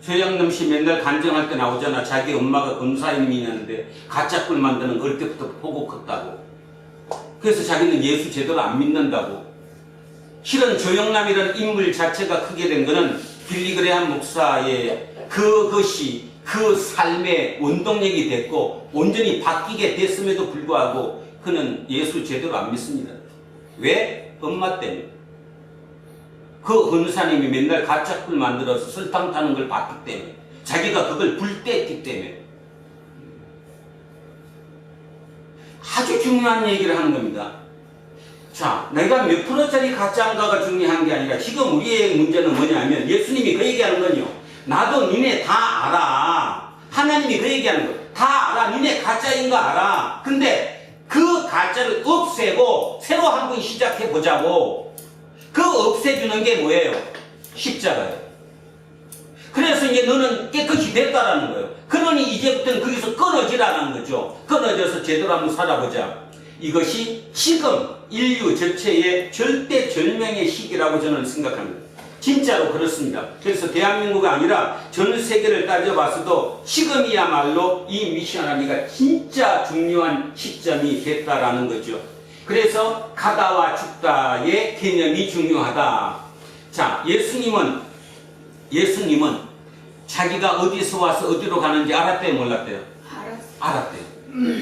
최영남 씨 맨날 간증할 때 나오잖아. 자기 엄마가 검사님이었는데 가짜꿀 만드는 걸 때부터 보고 컸다고. 그래서 자기는 예수 제대로 안 믿는다고. 실은 조영남이라는 인물 자체가 크게 된 거는 빌리그레함 목사의 그것이 그 삶의 원동력이 됐고 온전히 바뀌게 됐음에도 불구하고 그는 예수 제대로 안 믿습니다. 왜? 엄마 때문에. 그 권사님이 맨날 가짜꿀 만들어서 설탕 타는 걸 봤기 때문에 자기가 그걸 불때했기 때문에 아주 중요한 얘기를 하는 겁니다. 자, 내가 몇 프로짜리 가짜인가가 중요한 게 아니라 지금 우리의 문제는 뭐냐면 예수님이 그 얘기하는 건요. 나도 니네 다 알아. 하나님이 그 얘기하는 거. 다 알아. 니네 가짜인 거 알아. 근데 그 가짜를 없애고 새로 한 번 시작해 보자고. 그 없애주는 게 뭐예요? 십자가예요. 그래서 이제 너는 깨끗이 됐다라는 거예요. 그러니 이제부터는 거기서 끊어지라는 거죠. 끊어져서 제대로 한번 살아보자. 이것이 지금 인류 전체의 절대절명의 시기라고 저는 생각합니다. 진짜로 그렇습니다. 그래서 대한민국이 아니라 전 세계를 따져봤어도 지금이야말로 이 미셔너리가 진짜 중요한 시점이 됐다라는 거죠. 그래서 가다와 죽다의 개념이 중요하다. 자, 예수님은 자기가 어디서 와서 어디로 가는지 알았대요, 몰랐대요? 알았대요.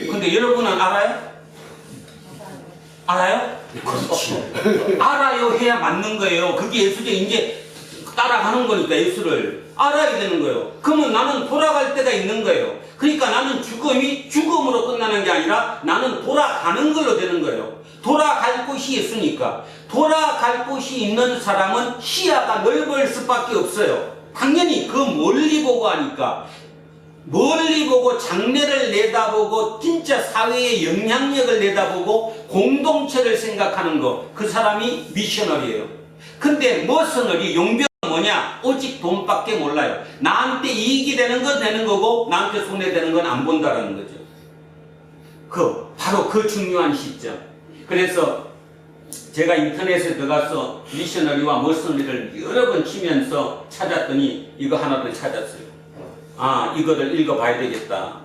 근데 여러분은 알아요? 알아요? 그렇지. 알아요 해야 맞는 거예요. 그게 예수죠. 이제 따라가는 거니까 예수를 알아야 되는 거예요. 그러면 나는 돌아갈 때가 있는 거예요. 그러니까 나는 죽음이 죽음으로 끝나는 게 아니라 나는 돌아가는 걸로 되는 거예요. 돌아갈 곳이 있으니까. 돌아갈 곳이 있는 사람은 시야가 넓을 수밖에 없어요. 당연히 그 멀리 보고 하니까. 멀리 보고 장래를 내다보고 진짜 사회의 영향력을 내다보고 공동체를 생각하는 거, 그 사람이 미셔너리예요. 근데 머셔너리 용병은 뭐냐? 오직 돈밖에 몰라요. 나한테 이익이 되는 건 되는 거고 나한테 손해되는 건 안 본다라는 거죠. 바로 그 중요한 시점. 그래서 제가 인터넷에 들어가서 미셔너리와 머셔너리를 여러 번 치면서 찾았더니 이거 하나를 찾았어요. 아, 이거를 읽어봐야 되겠다.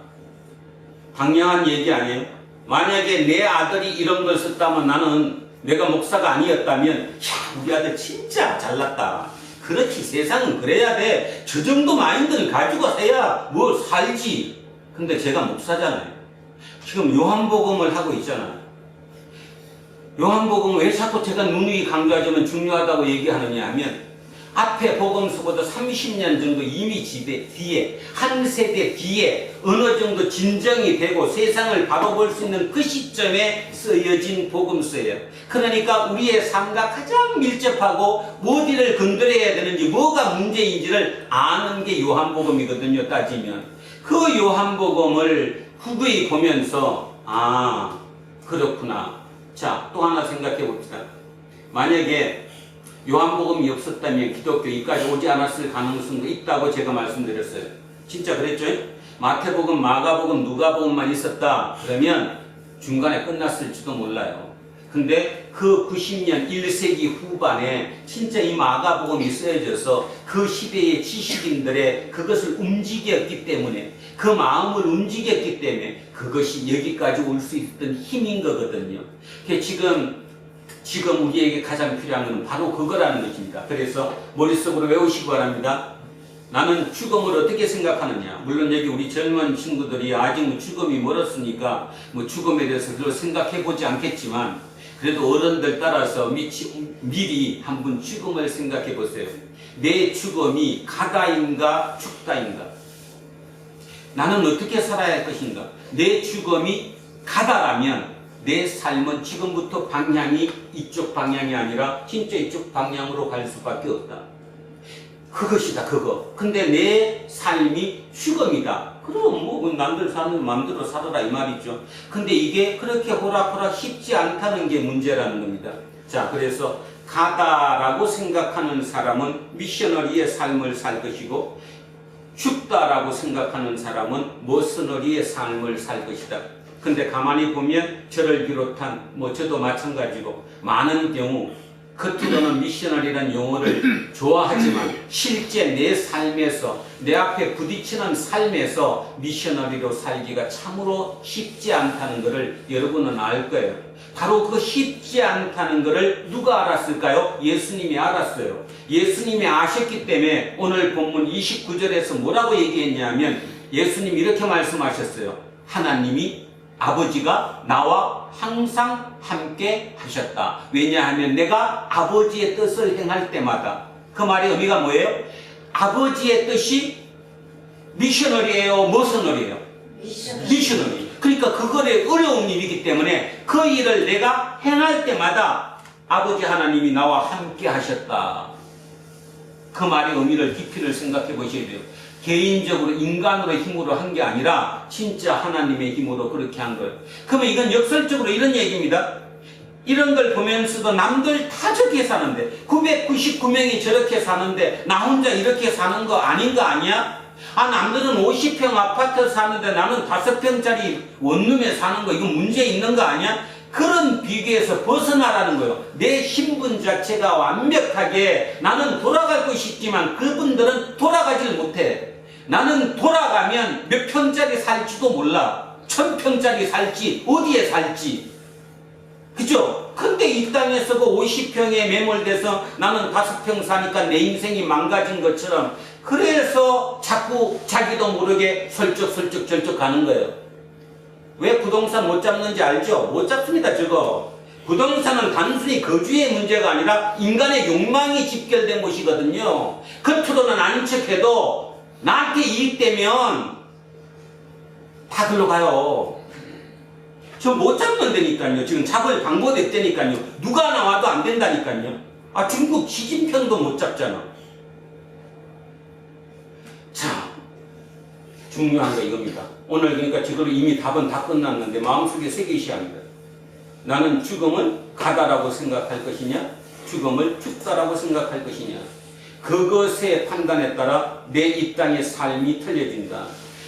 당연한 얘기 아니에요? 만약에 내 아들이 이런 걸 썼다면 나는 내가 목사가 아니었다면 야, 우리 아들 진짜 잘났다. 그렇지, 세상은 그래야 돼. 저 정도 마인드는 가지고 해야 뭐 살지. 근데 제가 목사잖아요. 지금 요한복음을 하고 있잖아요. 요한복음 왜 자꾸 제가 누누이 강조하자면 중요하다고 얘기하느냐 하면 앞에 복음서보다 30년 정도 이미 뒤에 한 세대 뒤에 어느 정도 진정이 되고 세상을 바라볼 수 있는 그 시점에 쓰여진 복음서예요. 그러니까 우리의 삶과 가장 밀접하고 어디를 건드려야 되는지 뭐가 문제인지를 아는 게 요한복음이거든요. 따지면 그 요한복음을 후구히 보면서 아, 그렇구나. 자, 또 하나 생각해 봅시다. 만약에 요한복음이 없었다면 기독교 이까지 오지 않았을 가능성도 있다고 제가 말씀드렸어요. 진짜 그랬죠? 마태복음, 마가복음, 누가복음만 있었다 그러면 중간에 끝났을지도 몰라요. 근데 그 90년 1세기 후반에 진짜 이 마가복음이 쓰여져서 그 시대의 지식인들의 그것을 움직였기 때문에, 그 마음을 움직였기 때문에 그것이 여기까지 올 수 있었던 힘인 거거든요. 지금 우리에게 가장 필요한 것은 바로 그거라는 것입니다. 그래서 머릿속으로 외우시기 바랍니다. 나는 죽음을 어떻게 생각하느냐. 물론 여기 우리 젊은 친구들이 아직 죽음이 멀었으니까 죽음에 대해서 별로 생각해보지 않겠지만 그래도 어른들 따라서 미리 한번 죽음을 생각해 보세요. 내 죽음이 가다인가 죽다인가. 나는 어떻게 살아야 할 것인가. 내 죽음이 가다라면 내 삶은 지금부터 방향이 이쪽 방향이 아니라 진짜 이쪽 방향으로 갈 수밖에 없다. 그것이다, 그거. 근데 내 삶이 죽음이다. 그럼 남들 사는 마음대로 살아라 이 말이죠. 근데 이게 그렇게 호락호락 쉽지 않다는 게 문제라는 겁니다. 자, 그래서 가다라고 생각하는 사람은 미셔너리의 삶을 살 것이고 죽다라고 생각하는 사람은 머셔너리의 삶을 살 것이다. 근데 가만히 보면 저를 비롯한 저도 마찬가지로 많은 경우 겉으로는 미셔너리라는 용어를 좋아하지만 실제 내 삶에서 내 앞에 부딪히는 삶에서 미셔너리로 살기가 참으로 쉽지 않다는 것을 여러분은 알 거예요. 바로 그 쉽지 않다는 것을 누가 알았을까요? 예수님이 알았어요. 예수님이 아셨기 때문에 오늘 본문 29절에서 뭐라고 얘기했냐면 예수님이 이렇게 말씀하셨어요. 하나님이 아버지가 나와 항상 함께 하셨다. 왜냐하면 내가 아버지의 뜻을 행할 때마다. 그 말의 의미가 뭐예요? 아버지의 뜻이 미셔너리예요, 머셔너리예요? 미셔너리. 그러니까 그러니까 그거에 어려운 일이기 때문에 그 일을 내가 행할 때마다 아버지 하나님이 나와 함께 하셨다. 그 말의 의미를 깊이를 생각해 보셔야 돼요. 개인적으로 인간으로 힘으로 한 게 아니라 진짜 하나님의 힘으로 그렇게 한 거예요. 그러면 이건 역설적으로 이런 얘기입니다. 이런 걸 보면서도 남들 다 저렇게 사는데 999명이 저렇게 사는데 나 혼자 이렇게 사는 거 아닌 거 아니야? 아, 남들은 50평 아파트 사는데 나는 5평짜리 원룸에 사는 거, 이거 문제 있는 거 아니야? 그런 비교에서 벗어나라는 거예요. 내 신분 자체가 완벽하게 나는 돌아갈 것이 있지만 그분들은 돌아가질 못해. 나는 돌아가면 몇 평짜리 살지도 몰라. 1000평짜리 살지, 어디에 살지. 그죠? 근데 이 땅에서 그 50평에 매몰돼서 나는 5평 사니까 내 인생이 망가진 것처럼 그래서 자꾸 자기도 모르게 설쩍설쩍 절쩍 가는 거예요. 왜 부동산 못 잡는지 알죠? 못 잡습니다, 저거. 부동산은 단순히 거주의 문제가 아니라 인간의 욕망이 집결된 것이거든요. 겉으로는 아닌 척해도 나한테 이익되면 다 글로 가요. 저 못 잡는다니까요. 지금 잡을 방법이 없다니까요. 누가 나와도 안 된다니까요. 아, 중국 시진핑도 못 잡잖아. 자, 중요한 거 이겁니다. 오늘 그러니까 지금 이미 답은 다 끝났는데 마음속에 새기셔야 합니다. 나는 죽음을 가다라고 생각할 것이냐, 죽음을 죽다라고 생각할 것이냐. 그것의 판단에 따라 내 이 땅의 삶이 틀려진다.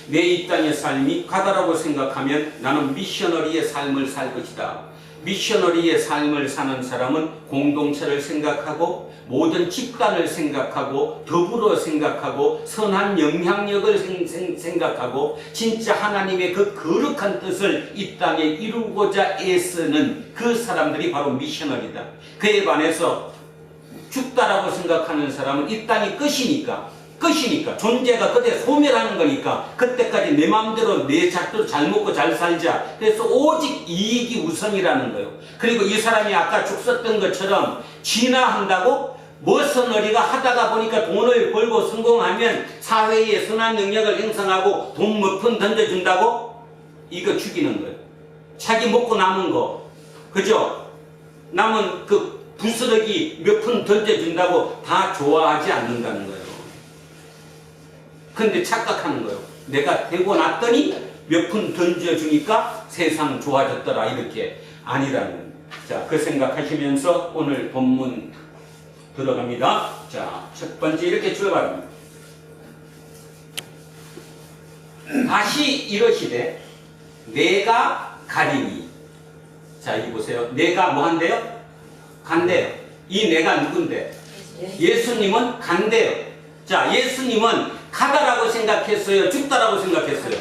내 이 땅의 삶이 가다라고 생각하면 나는 미셔너리의 삶을 살 것이다. 미셔너리의 삶을 사는 사람은 공동체를 생각하고 모든 집단을 생각하고 더불어 생각하고 선한 영향력을 생각하고 진짜 하나님의 그 거룩한 뜻을 이 땅에 이루고자 애쓰는 그 사람들이 바로 미셔너리다. 그에 반해서 죽다라고 생각하는 사람은 이 땅이 끝이니까 존재가 그때 소멸하는 거니까 그때까지 내 마음대로 내 작대로 잘 먹고 잘 살자. 그래서 오직 이익이 우선이라는 거예요. 그리고 이 사람이 아까 죽 썼던 것처럼 진화한다고 머서너리가 하다가 보니까 돈을 벌고 성공하면 사회에 선한 영역을 형성하고 돈 몇 푼 던져준다고 이거 죽이는 거예요. 자기 먹고 남은 거, 그죠? 남은 그 부스러기 몇 푼 던져준다고 다 좋아하지 않는다는 거예요. 근데 착각하는 거예요. 내가 되고 났더니 몇 푼 던져주니까 세상 좋아졌더라, 이렇게. 아니라는. 자, 그 생각하시면서 오늘 본문 들어갑니다. 자, 첫 번째 이렇게 출발합니다. 다시 이러시되 내가 가리니. 자, 여기 보세요. 내가 뭐 한대요? 간대요. 이 내가 누군데? 예수님은 간대요. 자, 예수님은 가다라고 생각했어요? 죽다라고 생각했어요?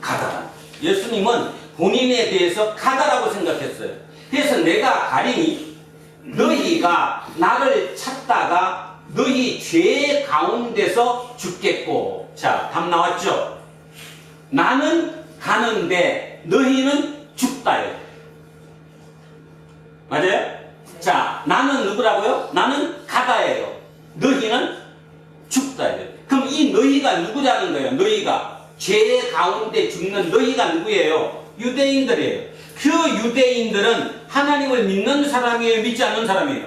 가다. 예수님은 본인에 대해서 가다라고 생각했어요. 그래서 내가 가리니 너희가 나를 찾다가 너희 죄 가운데서 죽겠고. 자, 답 나왔죠? 나는 가는데 너희는 죽다예요. 맞아요? 자, 나는 누구라고요? 나는 가다예요. 너희는 죽다예요. 그럼 이 너희가 누구라는 거예요? 너희가 죄 가운데 죽는 너희가 누구예요? 유대인들이에요. 그 유대인들은 하나님을 믿는 사람이에요? 믿지 않는 사람이에요?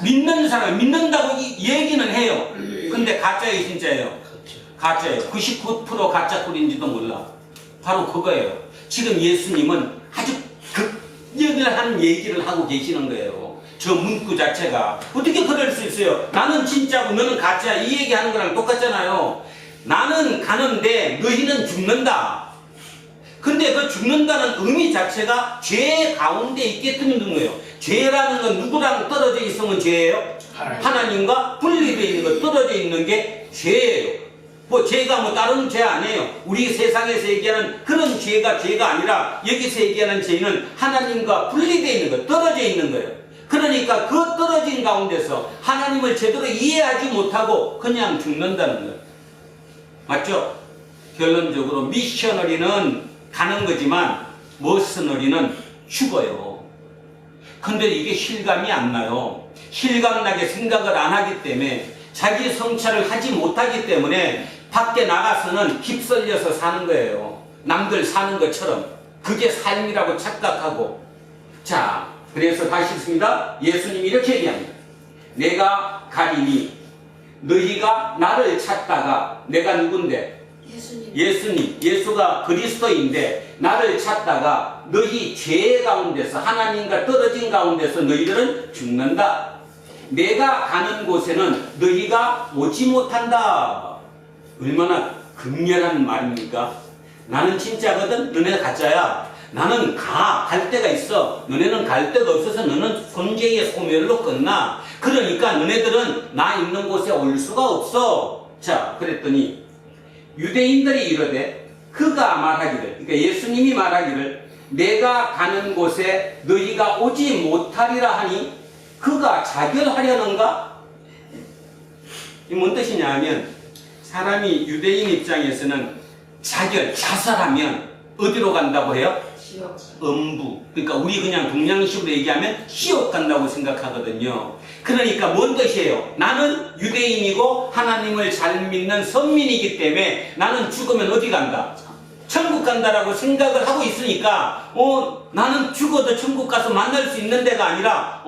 믿는 사람. 믿는다고 얘기는 해요. 근데 가짜예요, 진짜예요? 가짜예요. 99% 가짜꿀인지도 몰라. 바로 그거예요. 지금 예수님은 아주 극렬한 얘기를 하고 계시는 거예요. 저 문구 자체가. 어떻게 그럴 수 있어요? 나는 진짜고 너는 가짜, 이 얘기하는 거랑 똑같잖아요. 나는 가는데 너희는 죽는다. 근데 그 죽는다는 의미 자체가 죄 가운데 있게 되는 거예요. 죄라는 건 누구랑 떨어져 있으면 죄예요? 하나님과 분리되어 있는 거, 떨어져 있는 게 죄예요. 뭐 죄가 뭐 다른 죄 아니에요. 우리 세상에서 얘기하는 그런 죄가 죄가 아니라 여기서 얘기하는 죄는 하나님과 분리되어 있는 거, 떨어져 있는 거예요. 그러니까 그 떨어진 가운데서 하나님을 제대로 이해하지 못하고 그냥 죽는다는 거예요. 맞죠? 결론적으로 미셔너리는 가는 거지만 머스너리는 죽어요. 근데 이게 실감이 안 나요. 실감나게 생각을 안 하기 때문에, 자기 성찰을 하지 못하기 때문에 밖에 나가서는 휩쓸려서 사는 거예요. 남들 사는 것처럼. 그게 삶이라고 착각하고. 자, 그래서 다시 읽습니다. 예수님이 이렇게 얘기합니다. 내가 가리니 너희가 나를 찾다가, 내가 누군데? 예수님, 예수가 그리스도인데 나를 찾다가 너희 죄 가운데서, 하나님과 떨어진 가운데서 너희들은 죽는다. 내가 가는 곳에는 너희가 오지 못한다. 얼마나 극렬한 말입니까? 나는 진짜거든, 너네는 가짜야. 나는 갈 데가 있어. 너네는 갈 데가 없어서 너는 존재의 소멸로 끝나. 그러니까 너네들은 나 있는 곳에 올 수가 없어. 자, 그랬더니 유대인들이 이르되 그가 말하기를, 그러니까 예수님이 말하기를 내가 가는 곳에 너희가 오지 못하리라 하니 그가 자결하려는가? 이 뭔 뜻이냐 하면, 사람이 유대인 입장에서는 자살하면 어디로 간다고 해요? 음부. 그러니까 우리 그냥 동양식으로 얘기하면 지옥 간다고 생각하거든요. 그러니까 뭔 뜻이에요? 나는 유대인이고 하나님을 잘 믿는 선민이기 때문에 나는 죽으면 어디 간다? 천국 간다라고 생각을 하고 있으니까 나는 죽어도 천국 가서 만날 수 있는 데가 아니라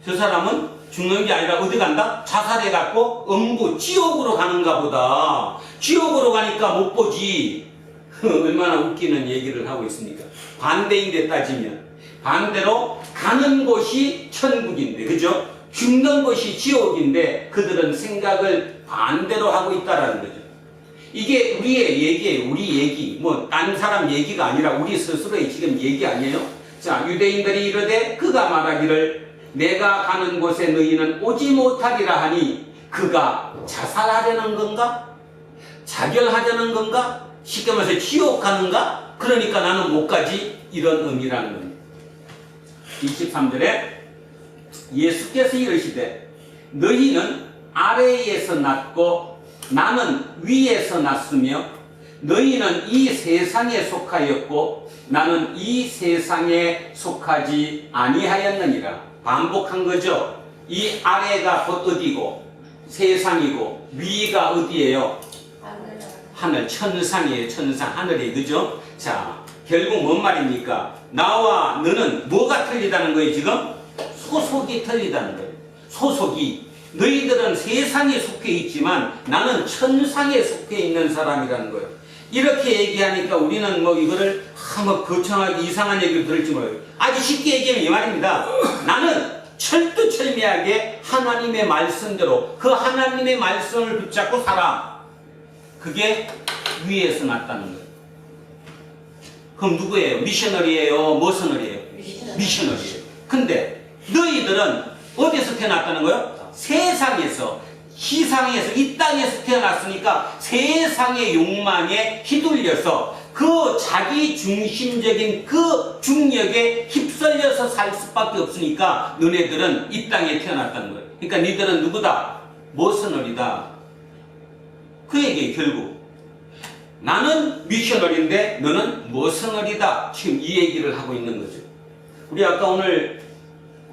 저 사람은 죽는 게 아니라 어디 간다? 자살해갖고 음부, 지옥으로 가는가 보다. 지옥으로 가니까 못 보지. 얼마나 웃기는 얘기를 하고 있습니까? 반대인데 따지면 반대로 가는 곳이 천국인데, 그죠? 죽는 곳이 지옥인데 그들은 생각을 반대로 하고 있다라는 거죠. 이게 우리의 얘기예요. 우리 얘기. 뭐 딴 사람 얘기가 아니라 우리 스스로의 지금 얘기 아니에요? 자, 유대인들이 이르되 그가 말하기를 내가 가는 곳에 너희는 오지 못하리라 하니 그가 자살하려는 건가? 자결하려는 건가? 쉽게 말해서 지옥 가는가? 그러니까 나는 못 가지. 이런 의미라는 겁니다. 23절에 예수께서 이르시되 너희는 아래에서 났고 나는 위에서 났으며 너희는 이 세상에 속하였고 나는 이 세상에 속하지 아니하였느니라. 반복한 거죠. 이 아래가 곧 어디고 세상이고 위가 어디예요? 하늘, 천상이에요. 천상, 하늘이에요. 그죠? 자, 결국 뭔 말입니까? 나와 너는 뭐가 틀리다는 거예요, 지금? 소속이 틀리다는 거예요. 소속이. 너희들은 세상에 속해 있지만 나는 천상에 속해 있는 사람이라는 거예요. 이렇게 얘기하니까 우리는 뭐 이거를 뭐 거창하게 이상한 얘기를 들을지 몰라요. 아주 쉽게 얘기하면 이 말입니다. 나는 철두철미하게 하나님의 말씀대로 그 하나님의 말씀을 붙잡고 살아. 그게 위에서 났다는 거예요. 그럼 누구예요? 미셔너리예요? 머셔너리예요? 미셔너리예요. 근데 너희들은 어디서 태어났다는 거예요? 세상에서, 희상에서, 이 땅에서 태어났으니까 세상의 욕망에 휘둘려서 그 자기 중심적인 그 중력에 휩쓸려서 살 수밖에 없으니까 너네들은 이 땅에 태어났다는 거예요. 그러니까 너희들은 누구다? 머셔너리다. 그 얘기예요. 결국 나는 미셔너리인데 너는 머셔너리다. 지금 이 얘기를 하고 있는 거죠. 우리 아까 오늘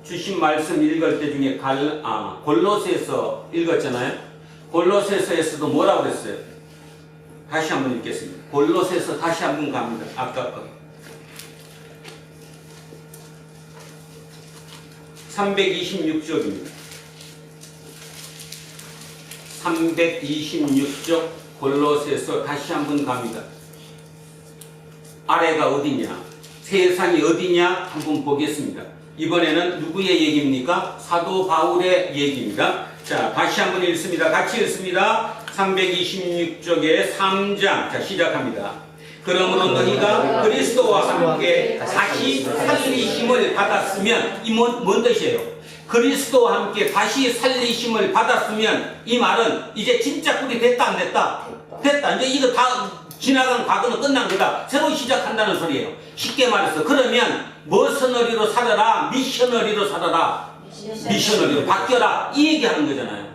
주신 말씀 읽을 때 중에 골로새서 읽었잖아요. 골로새서에서도 뭐라고 그랬어요? 다시 한번 읽겠습니다. 골로새서 다시 한번 갑니다. 아까 거 326쪽입니다. 326쪽 골로새서 다시 한번 갑니다. 아래가 어디냐? 세상이 어디냐? 한번 보겠습니다. 이번에는 누구의 얘기입니까? 사도 바울의 얘기입니다. 자, 다시 한번 읽습니다. 같이 읽습니다. 326쪽의 3장. 자, 시작합니다. 그러므로 너희가 그리스도와 함께 다시 살리심을 받았으면, 이 뭔 뜻이에요? 그리스도와 함께 다시 살리심을 받았으면, 이 말은 이제 진짜 꿀이 됐다 안 됐다? 됐다. 이제 이거 다 지나간 과거는 끝난 거다. 새로 시작한다는 소리예요. 쉽게 말해서 그러면 머셔너리로 살아라, 미셔너리로 살아라. 미셔너리로 바뀌어라. 이 얘기하는 거잖아요.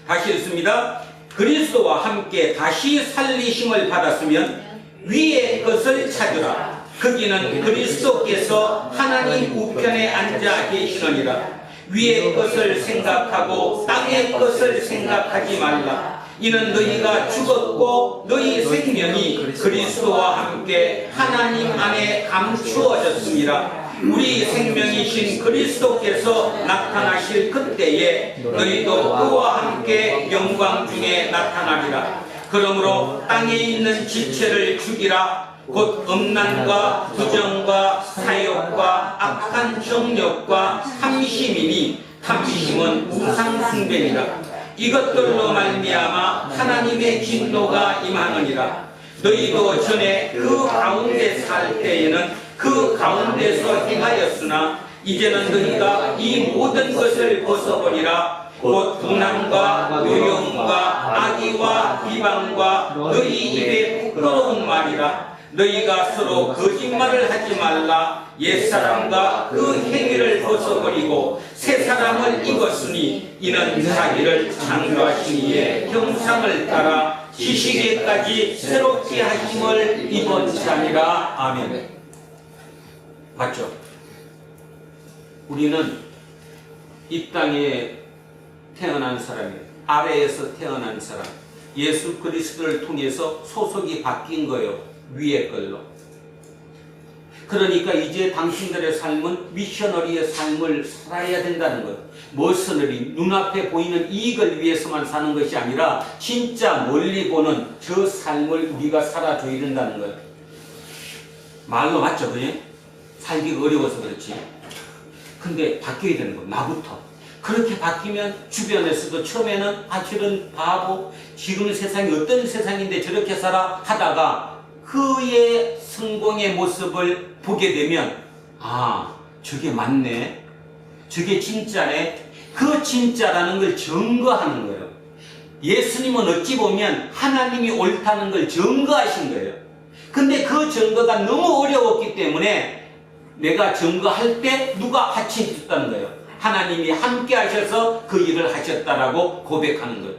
다시 읽습니다. 그리스도와 함께 다시 살리심을 받았으면 위의 것을 찾으라. 거기는 그리스도께서 하나님 우편에 앉아 계시느니라. 위의 것을 생각하고 땅의 것을 생각하지 말라. 이는 너희가 죽었고 너희 생명이 그리스도와 함께 하나님 안에 감추어졌습니다. 우리 생명이신 그리스도께서 나타나실 그때에 너희도 그와 함께 영광 중에 나타나리라. 그러므로 땅에 있는 지체를 죽이라. 곧 음란과 부정과 사욕과 악한 정욕과 탐심이니 탐심은 우상 숭배니라. 이것들로 말미암아 하나님의 진노가 임하느니라. 너희도 전에 그 가운데 살 때에는 그 가운데서 행하였으나 이제는 너희가 이 모든 것을 벗어버리라. 곧 분함과 요용과 악의와 비방과 너희 입에 부끄러운 말이라. 너희가 서로 거짓말을 하지 말라. 옛사람과 그 행위를 벗어버리고 새 사람을 입었으니 이는 자기를 창조하신 이의 형상을 따라 지식에까지 새롭게 하심을 입은 자니라. 아멘. 맞죠? 우리는 이 땅에 태어난 사람이에요. 아래에서 태어난 사람. 예수 그리스도를 통해서 소속이 바뀐 거예요. 위의 걸로. 그러니까 이제 당신들의 삶은 미셔너리의 삶을 살아야 된다는 거예요. 머셔너리, 눈앞에 보이는 이익을 위해서만 사는 것이 아니라 진짜 멀리 보는 저 삶을 우리가 살아줘야 된다는 거예요. 말로 맞죠? 그지? 살기가 어려워서 그렇지. 근데 바뀌어야 되는 거예요. 나부터. 그렇게 바뀌면 주변에서도 처음에는 저런 바보, 지금 세상이 어떤 세상인데 저렇게 살아 하다가 그의 성공의 모습을 보게 되면 저게 맞네, 저게 진짜네, 그 진짜라는 걸 증거하는 거예요. 예수님은 어찌 보면 하나님이 옳다는 걸 증거하신 거예요. 근데 그 증거가 너무 어려웠기 때문에 내가 증거할 때 누가 같이 해줬다는 거예요. 하나님이 함께 하셔서 그 일을 하셨다라고 고백하는 거예요.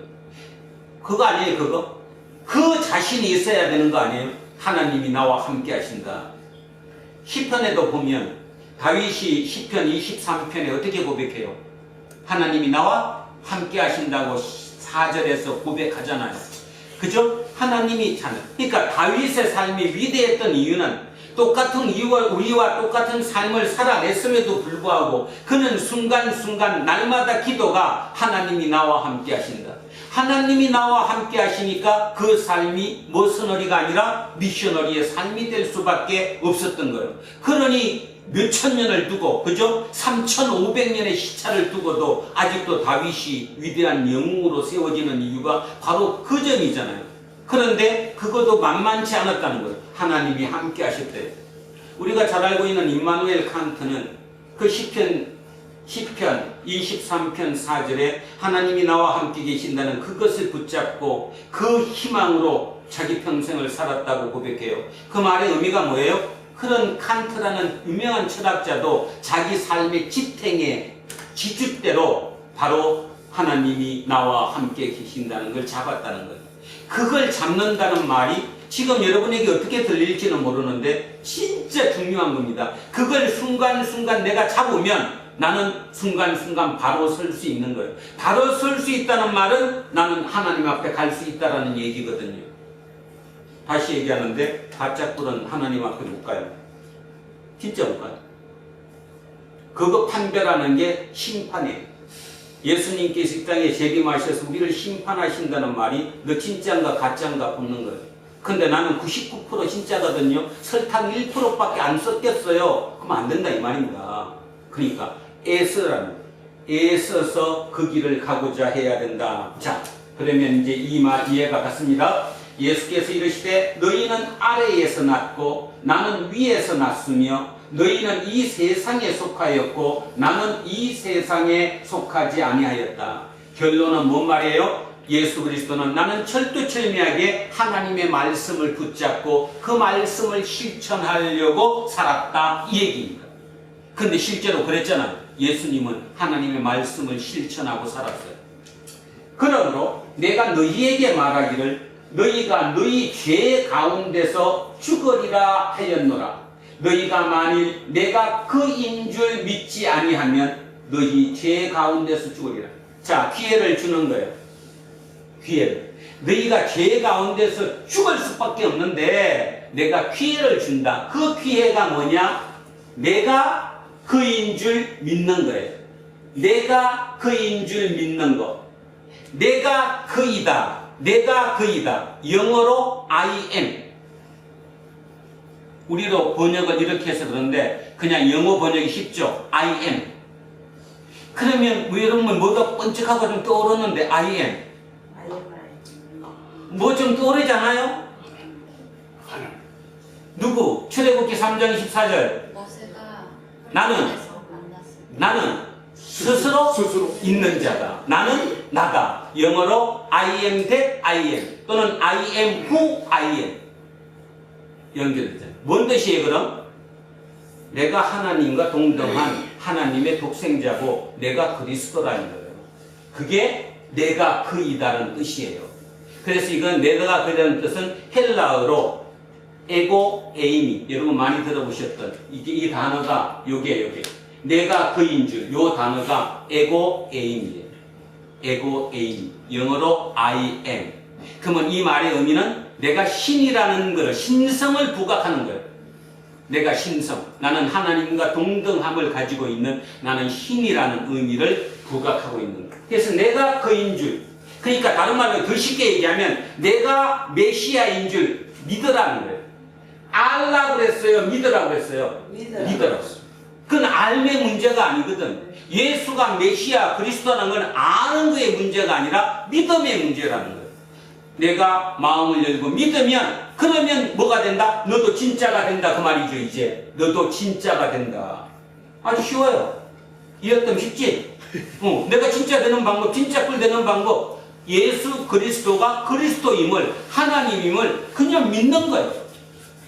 그거 아니에요, 그거? 그 자신이 있어야 되는 거 아니에요? 하나님이 나와 함께 하신다. 시편에도 보면 다윗이 시편 23편에 어떻게 고백해요? 하나님이 나와 함께 하신다고 4절에서 고백하잖아요. 그죠? 하나님이 참. 그러니까 다윗의 삶이 위대했던 이유는 똑같은 우리와 똑같은 삶을 살아냈음에도 불구하고 그는 순간순간 날마다 기도가 하나님이 나와 함께 하신다. 하나님이 나와 함께 하시니까 그 삶이 머셔너리가 아니라 미셔너리의 삶이 될 수밖에 없었던 거예요. 그러니 몇천 년을 두고, 그죠? 3,500년의 시차를 두고도 아직도 다윗이 위대한 영웅으로 세워지는 이유가 바로 그 점이잖아요. 그런데 그것도 만만치 않았다는 거예요. 하나님이 함께 하셨대요. 우리가 잘 알고 있는 임마누엘 칸트는 그 시편 23편 4절에 하나님이 나와 함께 계신다는 그것을 붙잡고 그 희망으로 자기 평생을 살았다고 고백해요. 그 말의 의미가 뭐예요? 그런 칸트라는 유명한 철학자도 자기 삶의 지탱의 지주대로 바로 하나님이 나와 함께 계신다는 걸 잡았다는 거예요. 그걸 잡는다는 말이 지금 여러분에게 어떻게 들릴지는 모르는데 진짜 중요한 겁니다. 그걸 순간순간 내가 잡으면 나는 순간순간 바로 설 수 있는 거예요. 바로 설 수 있다는 말은 나는 하나님 앞에 갈 수 있다는 얘기거든요. 다시 얘기하는데 바짝 꿇은 하나님 앞에 못 가요. 진짜 못 가요. 그거 판별하는 게 심판이에요. 예수님께서 이 땅에 재림하셔서 우리를 심판하신다는 말이 너 진짜인가 가짜인가 묻는 거예요. 근데 나는 99% 진짜거든요. 설탕 1%밖에 안 섞였어요. 그러면 안 된다 이 말입니다. 그러니까 애써서 그 길을 가고자 해야 된다. 자, 그러면 이제 이 말 이해가 갔습니다. 예수께서 이르시되 너희는 아래에서 났고 나는 위에서 났으며 너희는 이 세상에 속하였고 나는 이 세상에 속하지 아니하였다. 결론은 뭔 말이에요? 예수 그리스도는 나는 철두철미하게 하나님의 말씀을 붙잡고 그 말씀을 실천하려고 살았다 이 얘기입니다. 근데 실제로 그랬잖아요. 예수님은 하나님의 말씀을 실천하고 살았어요. 그러므로 내가 너희에게 말하기를 너희가 너희 죄 가운데서 죽으리라 하였노라. 너희가 만일 내가 그인 줄 믿지 아니하면 너희 죄 가운데서 죽으리라. 자, 기회를 주는 거예요. 기회를. 너희가 죄 가운데서 죽을 수밖에 없는데 내가 기회를 준다. 그 기회가 뭐냐? 내가 그인 줄 믿는 거예요. 내가 그인 줄 믿는 거. 내가 그이다. 내가 그이다. 영어로 I am. 우리로 번역을 이렇게 해서 그런데 그냥 영어 번역이 쉽죠. I am. 그러면 여러분 뭐가 번쩍하고 좀 떠오르는데 I am. 뭐 좀 떠오르잖아요? 누구? 출애굽기 3장 24절. 모세가 나는 나는 스스로 있는 자다. 나는 나다. 영어로 I am that I am 또는 I am who I am 연결되잖아요. 뭔 뜻이에요 그럼? 내가 하나님과 동등한 하나님의 독생자고 내가 그리스도라는 거예요. 그게 내가 그이다라는 뜻이에요. 그래서 이건 내가 그이라는 뜻은 헬라어로 에고 에이미, 여러분 많이 들어보셨던 이 단어가 요게 내가 그인 줄, 요 단어가 에고 에임이에요. 에고 에임, 영어로 I am. 그러면 이 말의 의미는 내가 신이라는 것을, 신성을 부각하는 거예요. 내가 신성, 나는 하나님과 동등함을 가지고 있는 나는 신이라는 의미를 부각하고 있는 거예요. 그래서 내가 그인 줄, 그러니까 다른 말로 더 쉽게 얘기하면 내가 메시아인 줄 믿으라는 거예요. 알라고 그랬어요? 믿으라고 그랬어요? 믿으라고. 그건 알매 문제가 아니거든. 예수가 메시아 그리스도라는 건 아는 거의 문제가 아니라 믿음의 문제라는 거예요. 내가 마음을 열고 믿으면 그러면 뭐가 된다? 너도 진짜가 된다 그 말이죠. 이제 너도 진짜가 된다. 아주 쉬워요. 이해했다면 쉽지? 내가 진짜 되는 방법, 진짜 꿀 되는 방법, 예수 그리스도가 그리스도임을, 하나님임을 그냥 믿는 거예요.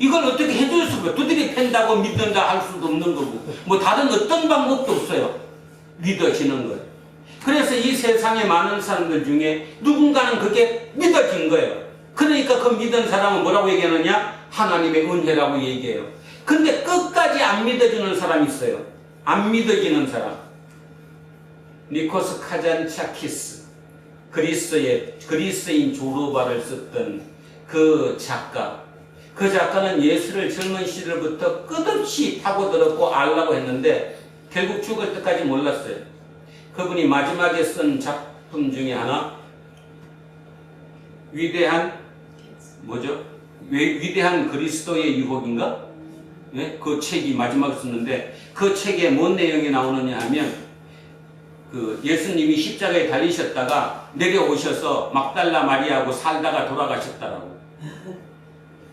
이걸 어떻게 해줄 수가 없어요. 두드리 팬다고 믿는다 할 수도 없는 거고 뭐 다른 어떤 방법도 없어요. 믿어지는 거예요. 그래서 이 세상에 많은 사람들 중에 누군가는 그게 믿어진 거예요. 그러니까 그 믿은 사람은 뭐라고 얘기하느냐? 하나님의 은혜라고 얘기해요. 근데 끝까지 안 믿어주는 사람이 있어요. 안 믿어지는 사람. 니코스 카잔차키스, 그리스인 조르바를 썼던 그 작가. 그 작가는 예수를 젊은 시절부터 끝없이 파고들었고 알라고 했는데 결국 죽을 때까지 몰랐어요. 그분이 마지막에 쓴 작품 중에 하나, 위대한 그리스도의 유혹인가? 네? 그 책이 마지막에 썼는데 그 책에 뭔 내용이 나오느냐 하면 그 예수님이 십자가에 달리셨다가 내려오셔서 막달라 마리아하고 살다가 돌아가셨다라고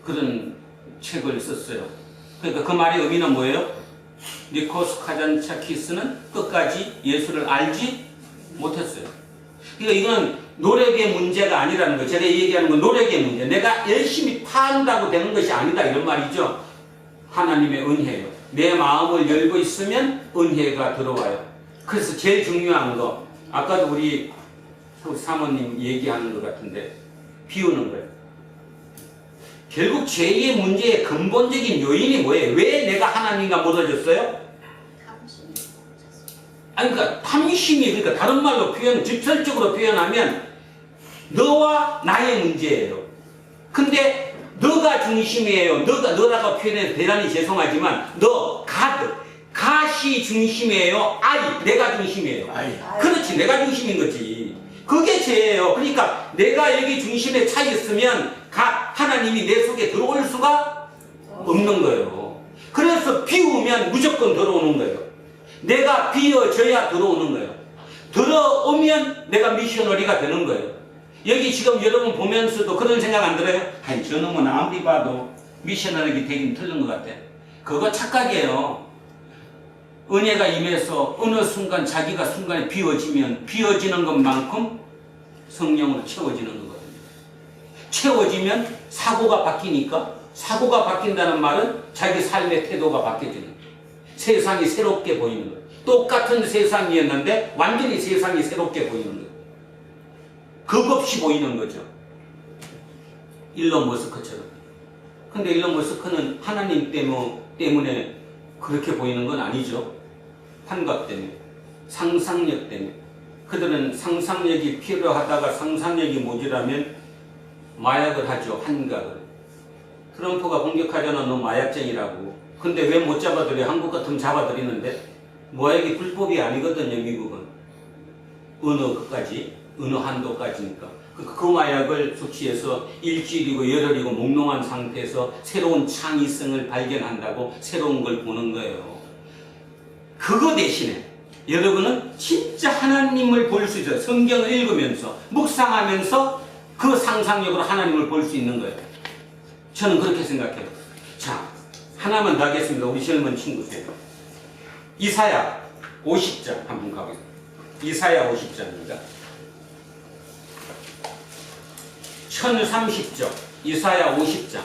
그런 책을 썼어요. 그러니까 그 말의 의미는 뭐예요? 니코스 카잔차키스는 끝까지 예수를 알지 못했어요. 그러니까 이건 노력의 문제가 아니라는 거예요. 제가 얘기하는 건 노력의 문제. 내가 열심히 파한다고 되는 것이 아니다 이런 말이죠. 하나님의 은혜예요. 내 마음을 열고 있으면 은혜가 들어와요. 그래서 제일 중요한 거, 아까도 우리 사모님 얘기하는 것 같은데 비우는 거예요. 결국 죄의 문제의 근본적인 요인이 뭐예요? 왜 내가 하나님과 멀어졌어요? 아니 그러니까 탐심이, 그러니까 다른 말로 직설적으로 표현하면 너와 나의 문제예요. 근데 너가 중심이에요. 너라고 표현해서 대단히 죄송하지만 갓이 중심이에요. 내가 중심이에요. 그렇지, 내가 중심인 거지. 그게 죄예요. 그러니까 내가 여기 중심에 차 있으면 하나님이 내 속에 들어올 수가 없는 거예요. 그래서 비우면 무조건 들어오는 거예요. 내가 비워져야 들어오는 거예요. 들어오면 내가 미셔너리가 되는 거예요. 여기 지금 여러분 보면서도 그런 생각 안 들어요? 아니 저놈은 아무리 봐도 미셔너리 되긴 틀린 것 같아. 그거 착각이에요. 은혜가 임해서 어느 순간 자기가 순간에 비워지면 비워지는 것만큼 성령으로 채워지는 거거든요. 채워지면 사고가 바뀌니까, 사고가 바뀐다는 말은 자기 삶의 태도가 바뀌어지는 거예요. 세상이 새롭게 보이는 거예요. 똑같은 세상이었는데 완전히 세상이 새롭게 보이는 거예요. 겁없이 보이는 거죠. 일론 머스크처럼. 근데 일론 머스크는 하나님 때문에 그렇게 보이는 건 아니죠. 환각 때문에, 상상력 때문에. 그들은 상상력이 필요하다가 상상력이 모자라면 마약을 하죠. 한각을. 트럼프가 공격하잖아. 너 마약쟁이라고. 근데 왜 못 잡아들여? 한국 같으면 잡아들이는데. 마약이 불법이 아니거든요. 미국은. 어느 한도까지니까. 그 마약을 섭취해서 일주일이고 열흘이고 몽롱한 상태에서 새로운 창의성을 발견한다고 새로운 걸 보는 거예요. 그거 대신에 여러분은 진짜 하나님을 볼 수 있어요. 성경을 읽으면서 묵상하면서 그 상상력으로 하나님을 볼 수 있는 거예요. 저는 그렇게 생각해요. 자, 하나만 더 하겠습니다. 우리 젊은 친구들. 이사야 50장 한번 가보겠습니다. 이사야 50장입니다. 1030쪽 이사야 50장.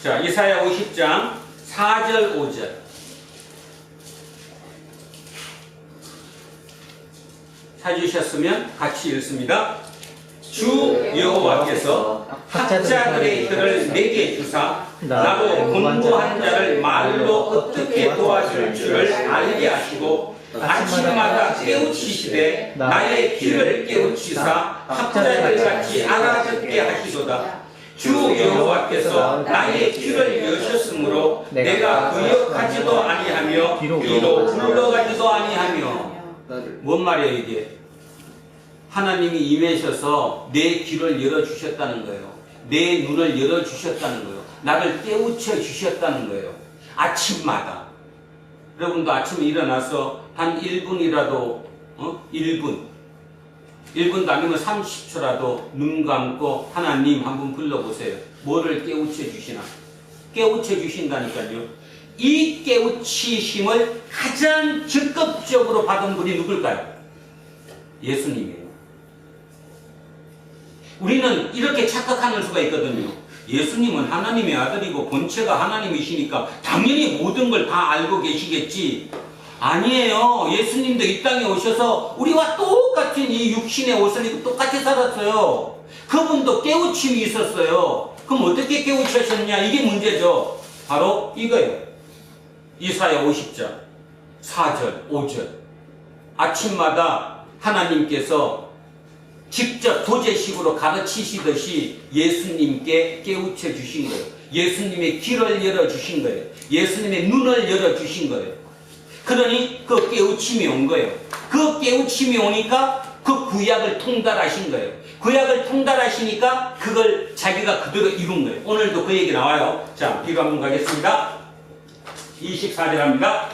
자, 이사야 50장 4절 5절. 찾으셨으면 같이 읽습니다. 주 여호와께서 학자들의 혀를 내게 주사 나도 공부한 자를 말로 어떻게 도와줄 줄을 알게 하시고 아침마다 깨우치시되 나의 귀를 깨우치사 학자들 같이 알아듣게 하시도다. 주 여호와께서 나의 귀를 여셨으므로 내가 의역하지도 아니하며 귀로 불러가지도 아니하며. 뭔 말이에요 이게? 하나님이 임하셔서 내 귀를 열어주셨다는 거예요. 내 눈을 열어주셨다는 거예요. 나를 깨우쳐 주셨다는 거예요. 아침마다. 여러분도 아침에 일어나서 한 1분이라도 1분도 아니면 30초라도 눈 감고 하나님 한번 불러보세요. 뭐를 깨우쳐 주시나? 깨우쳐 주신다니까요. 이 깨우치심을 가장 적극적으로 받은 분이 누굴까요? 예수님이에요. 우리는 이렇게 착각하는 수가 있거든요. 예수님은 하나님의 아들이고 본체가 하나님이시니까 당연히 모든 걸 다 알고 계시겠지. 아니에요. 예수님도 이 땅에 오셔서 우리와 똑같은 이 육신의 옷을 입고 똑같이 살았어요. 그분도 깨우침이 있었어요. 그럼 어떻게 깨우치셨냐? 이게 문제죠. 바로 이거예요. 이사야 50장 4절 5절. 아침마다 하나님께서 직접 도제식으로 가르치시듯이 예수님께 깨우쳐 주신 거예요. 예수님의 귀를 열어주신 거예요. 예수님의 눈을 열어주신 거예요. 그러니 그 깨우침이 온 거예요. 그 깨우침이 오니까 그 구약을 통달하신 거예요. 구약을 통달하시니까 그걸 자기가 그대로 이룬 거예요. 오늘도 그 얘기 나와요. 자, 뒤로 한번 가겠습니다. 24절 합니다.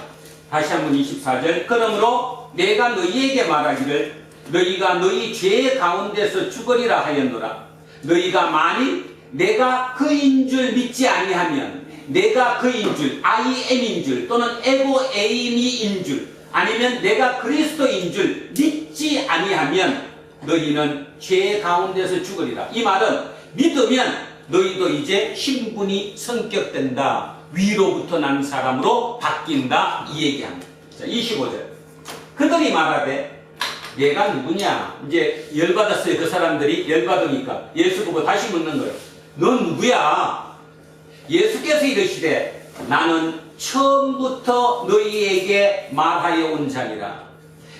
다시 한번 24절. 그러므로 내가 너희에게 말하기를 너희가 너희 죄 가운데서 죽으리라 하였노라. 너희가 만일 내가 그인 줄 믿지 아니하면 내가 그인 줄, I am인 줄 또는 에고 에이미인 줄 아니면 내가 그리스도인 줄 믿지 아니하면 너희는 죄 가운데서 죽으리라. 이 말은 믿으면 너희도 이제 신분이 성격된다. 위로부터 난 사람으로 바뀐다. 이 얘기합니다. 자, 25절. 그들이 말하되 얘가 누구냐? 이제 열받았어요. 그 사람들이 열받으니까 예수 보고 다시 묻는 거예요. 넌 누구야? 예수께서 이르시되 나는 처음부터 너희에게 말하여 온 자니라.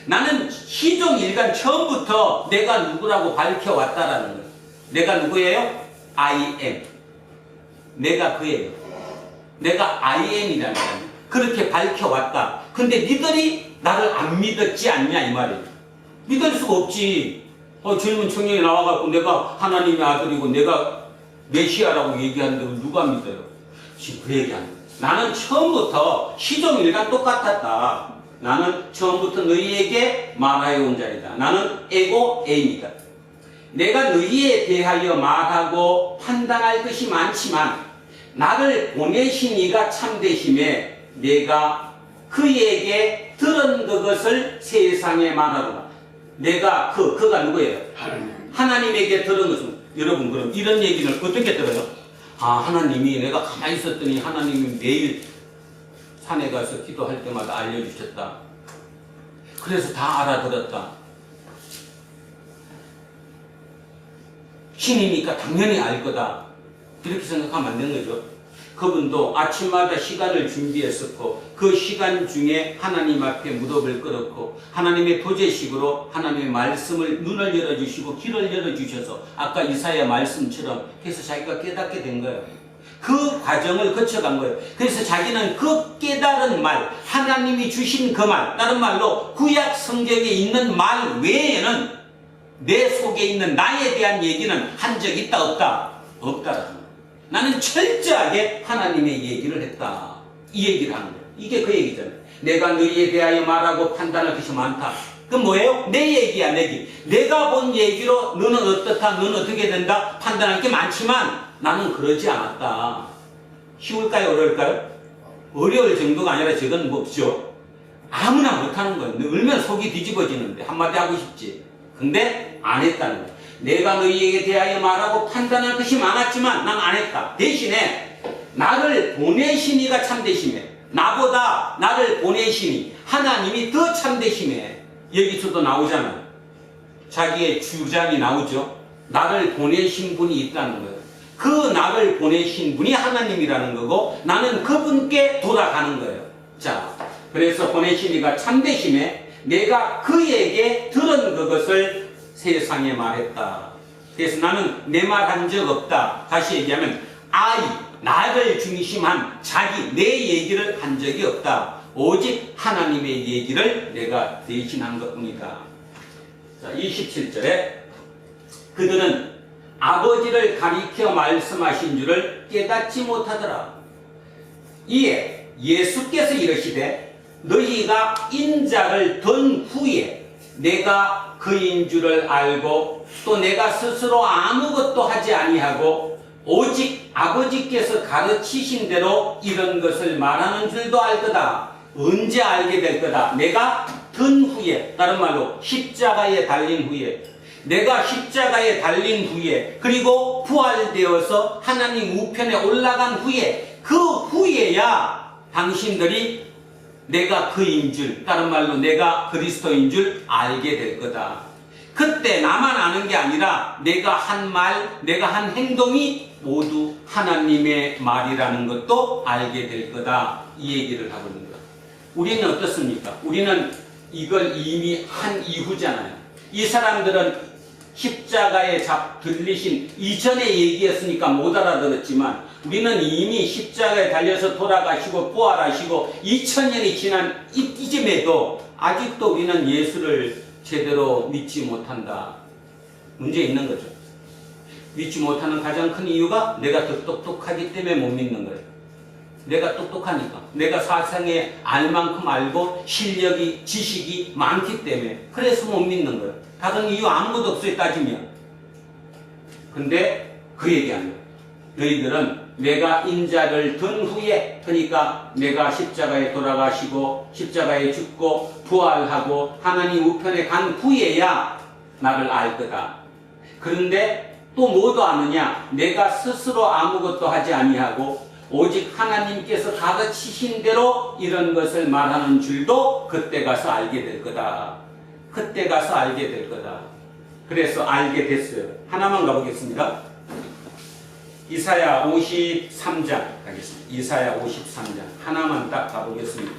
나는 시종일관 처음부터 내가 누구라고 밝혀왔다라는 거예요. 내가 누구예요? I am. 내가 그예요. 내가 I am이라는 거예요. 그렇게 밝혀왔다. 근데 니들이 나를 안 믿었지 않냐 이 말이에요. 믿을 수가 없지. 젊은 청년이 나와갖고 내가 하나님의 아들이고 내가 메시아라고 얘기하는데 누가 믿어요? 지금 그 얘기하는 거예요. 나는 처음부터 시종일관 똑같았다. 나는 처음부터 너희에게 말하여 온 자이다. 나는 에고 에임이다. 내가 너희에 대하여 말하고 판단할 것이 많지만 나를 보내신 이가 참되심에 내가 그에게 들은 그것을 세상에 말하노라. 내가 그가 누구예요? 하나님에게 들은 것은 여러분 그럼 이런 얘기를 어떻게 들어요? 하나님이 내가 가만히 있었더니 하나님이 매일 산에 가서 기도할 때마다 알려주셨다. 그래서 다 알아들었다. 신이니까 당연히 알 거다. 이렇게 생각하면 안 되는 거죠. 그분도 아침마다 시간을 준비했었고 그 시간 중에 하나님 앞에 무릎을 꿇었고 하나님의 보좌식으로 하나님의 말씀을 눈을 열어주시고 귀를 열어주셔서 아까 이사야 말씀처럼 해서 자기가 깨닫게 된 거예요. 그 과정을 거쳐간 거예요. 그래서 자기는 그 깨달은 말, 하나님이 주신 그 말, 다른 말로 구약 성경에 있는 말 외에는 내 속에 있는 나에 대한 얘기는 한 적 있다 없다? 없다라는 거예요. 나는 철저하게 하나님의 얘기를 했다. 이 얘기를 하는 거예요. 이게 그 얘기잖아요. 내가 너희에 대하여 말하고 판단할 것이 많다. 그럼 뭐예요? 내 얘기야, 내 얘기. 내가 본 얘기로 너는 어떻다, 너는 어떻게 된다 판단할 게 많지만 나는 그러지 않았다. 쉬울까요? 어려울까요? 어려울 정도가 아니라 저건 뭐죠? 아무나 못하는 거예요. 얼마나 속이 뒤집어지는데 한마디 하고 싶지. 근데 안 했다는 거예요. 내가 너희에게 대하여 말하고 판단할 것이 많았지만 난 안 했다. 대신에 나를 보내신 이가 참되심에, 나보다 나를 보내시니 하나님이 더 참되심에, 여기서도 나오잖아요. 자기의 주장이 나오죠. 나를 보내신 분이 있다는 거예요. 그 나를 보내신 분이 하나님이라는 거고 나는 그분께 돌아가는 거예요. 자, 그래서 보내신 이가 참되심에 내가 그에게 들은 그것을 세상에 말했다. 그래서 나는 내 말 한 적 없다. 다시 얘기하면 나를 중심한 자기 내 얘기를 한 적이 없다. 오직 하나님의 얘기를 내가 대신한 것뿐이다. 자, 27절에 그들은 아버지를 가리켜 말씀하신 줄을 깨닫지 못하더라. 이에 예수께서 이르시되 너희가 인자를 든 후에 내가 그인 줄을 알고 또 내가 스스로 아무것도 하지 아니하고 오직 아버지께서 가르치신 대로 이런 것을 말하는 줄도 알 거다. 언제 알게 될 거다? 내가 든 후에, 다른 말로 십자가에 달린 후에, 내가 십자가에 달린 후에, 그리고 부활되어서 하나님 우편에 올라간 후에, 그 후에야 당신들이 내가 그인 줄, 다른 말로 내가 그리스도인 줄 알게 될 거다. 그때 나만 아는 게 아니라 내가 한 말, 내가 한 행동이 모두 하나님의 말이라는 것도 알게 될 거다. 이 얘기를 하고 있는 거야. 우리는 어떻습니까? 우리는 이걸 이미 한 이후잖아요. 이 사람들은 십자가에 들리신 이전의 얘기였으니까 못 알아들었지만 우리는 이미 십자가에 달려서 돌아가시고 부활하시고 2000년이 지난 이쯤에도 아직도 우리는 예수를 제대로 믿지 못한다. 문제 있는 거죠. 믿지 못하는 가장 큰 이유가 내가 더 똑똑하기 때문에 못 믿는 거예요. 내가 똑똑하니까. 내가 세상에 알 만큼 알고 실력이, 지식이 많기 때문에. 그래서 못 믿는 거예요. 다른 이유 아무것도 없어요, 따지면. 근데 그 얘기 아니에요. 너희들은 내가 인자를 든 후에, 그러니까 내가 십자가에 돌아가시고 십자가에 죽고 부활하고 하나님 우편에 간 후에야 나를 알 거다. 그런데 또 뭐도 아느냐? 내가 스스로 아무것도 하지 아니하고 오직 하나님께서 가르치신 대로 이런 것을 말하는 줄도 그때 가서 알게 될 거다. 그때 가서 알게 될 거다. 그래서 알게 됐어요. 하나만 가보겠습니다. 이사야 53장 가겠습니다. 이사야 53장 하나만 딱 가보겠습니다.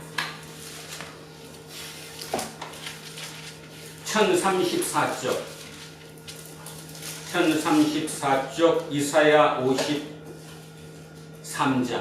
1034쪽 1034쪽 이사야 53장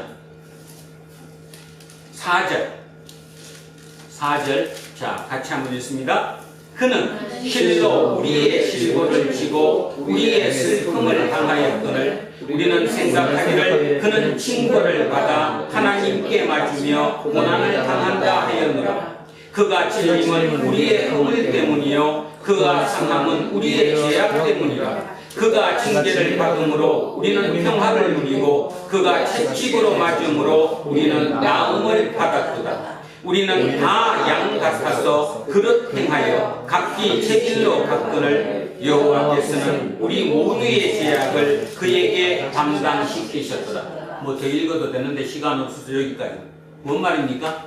4절 자 같이 한번 읽습니다. 그는 실로 우리의 실고를 지고 우리의 슬픔을 당하였거늘 우리는 생각하기를 그는 징벌을 받아 하나님께 맞으며 고난을 당한다 하였노라. 그가 찔림은 우리의 허물 때문이요 그가 상함은 우리의 죄악 때문이라. 그가 징계를 받음으로 우리는 평화를 누리고 그가 채찍으로 맞음으로 우리는 나음을 받았도다. 우리는 다 양 같아서 그릇 행하여 각기 제 길로 갔거늘 여호와께서는 우리 모두의 죄악을 그에게 담당시키셨더라. 뭐 더 읽어도 되는데 시간 없어서 여기까지. 뭔 말입니까?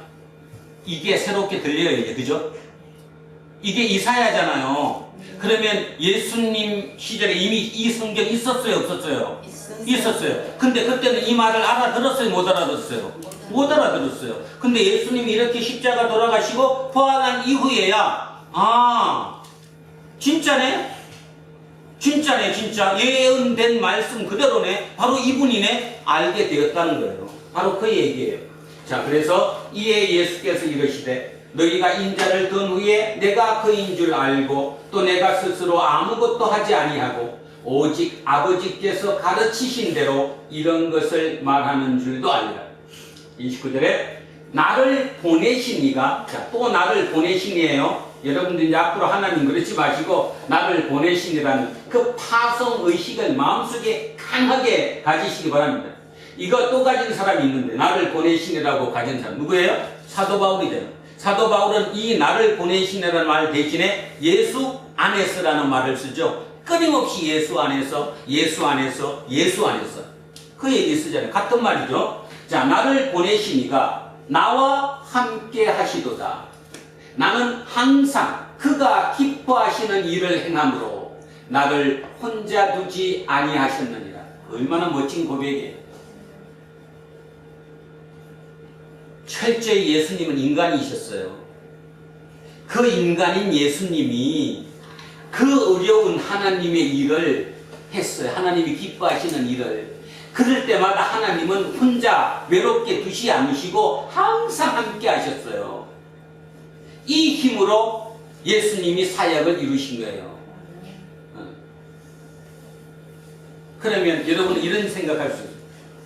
이게 새롭게 들려요, 이게. 그죠? 이게 이사야잖아요. 그러면 예수님 시절에 이미 이 성경 있었어요, 없었어요? 있었어요. 근데 그때는 이 말을 알아들었어요? 못 알아들었어요? 못 알아들었어요. 근데 예수님이 이렇게 십자가 돌아가시고 부활한 이후에야 진짜네? 진짜네 진짜 예언된 말씀 그대로네 바로 이분이네 알게 되었다는 거예요. 바로 그 얘기예요. 자, 그래서 이에 예수께서 이르시되 너희가 인자를 든 후에 내가 그인 줄 알고 또 내가 스스로 아무것도 하지 아니하고 오직 아버지께서 가르치신 대로 이런 것을 말하는 줄도 알라. 29절에 나를 보내신 이가, 자, 또 나를 보내신 이에요. 여러분들 이제 앞으로 하나님 그러지 마시고 나를 보내신이라는 그 파송의식을 마음속에 강하게 가지시기 바랍니다. 이거 또 가진 사람이 있는데 나를 보내신이라고 가진 사람 누구예요? 사도 바울이잖아요. 사도 바울은 이 나를 보내신이라는 말 대신에 예수 안에서라는 말을 쓰죠. 끊임없이 예수 안에서 예수 안에서 예수 안에서 그 얘기 쓰잖아요. 같은 말이죠. 자, 나를 보내시니가 나와 함께 하시도다. 나는 항상 그가 기뻐하시는 일을 행함으로 나를 혼자 두지 아니하셨느니라. 얼마나 멋진 고백이에요. 철저히 예수님은 인간이셨어요. 그 인간인 예수님이 그 어려운 하나님의 일을 했어요. 하나님이 기뻐하시는 일을. 그럴 때마다 하나님은 혼자 외롭게 두지 않으시고 항상 함께 하셨어요. 이 힘으로 예수님이 사역을 이루신 거예요. 그러면 여러분 이런 생각할 수 있어요.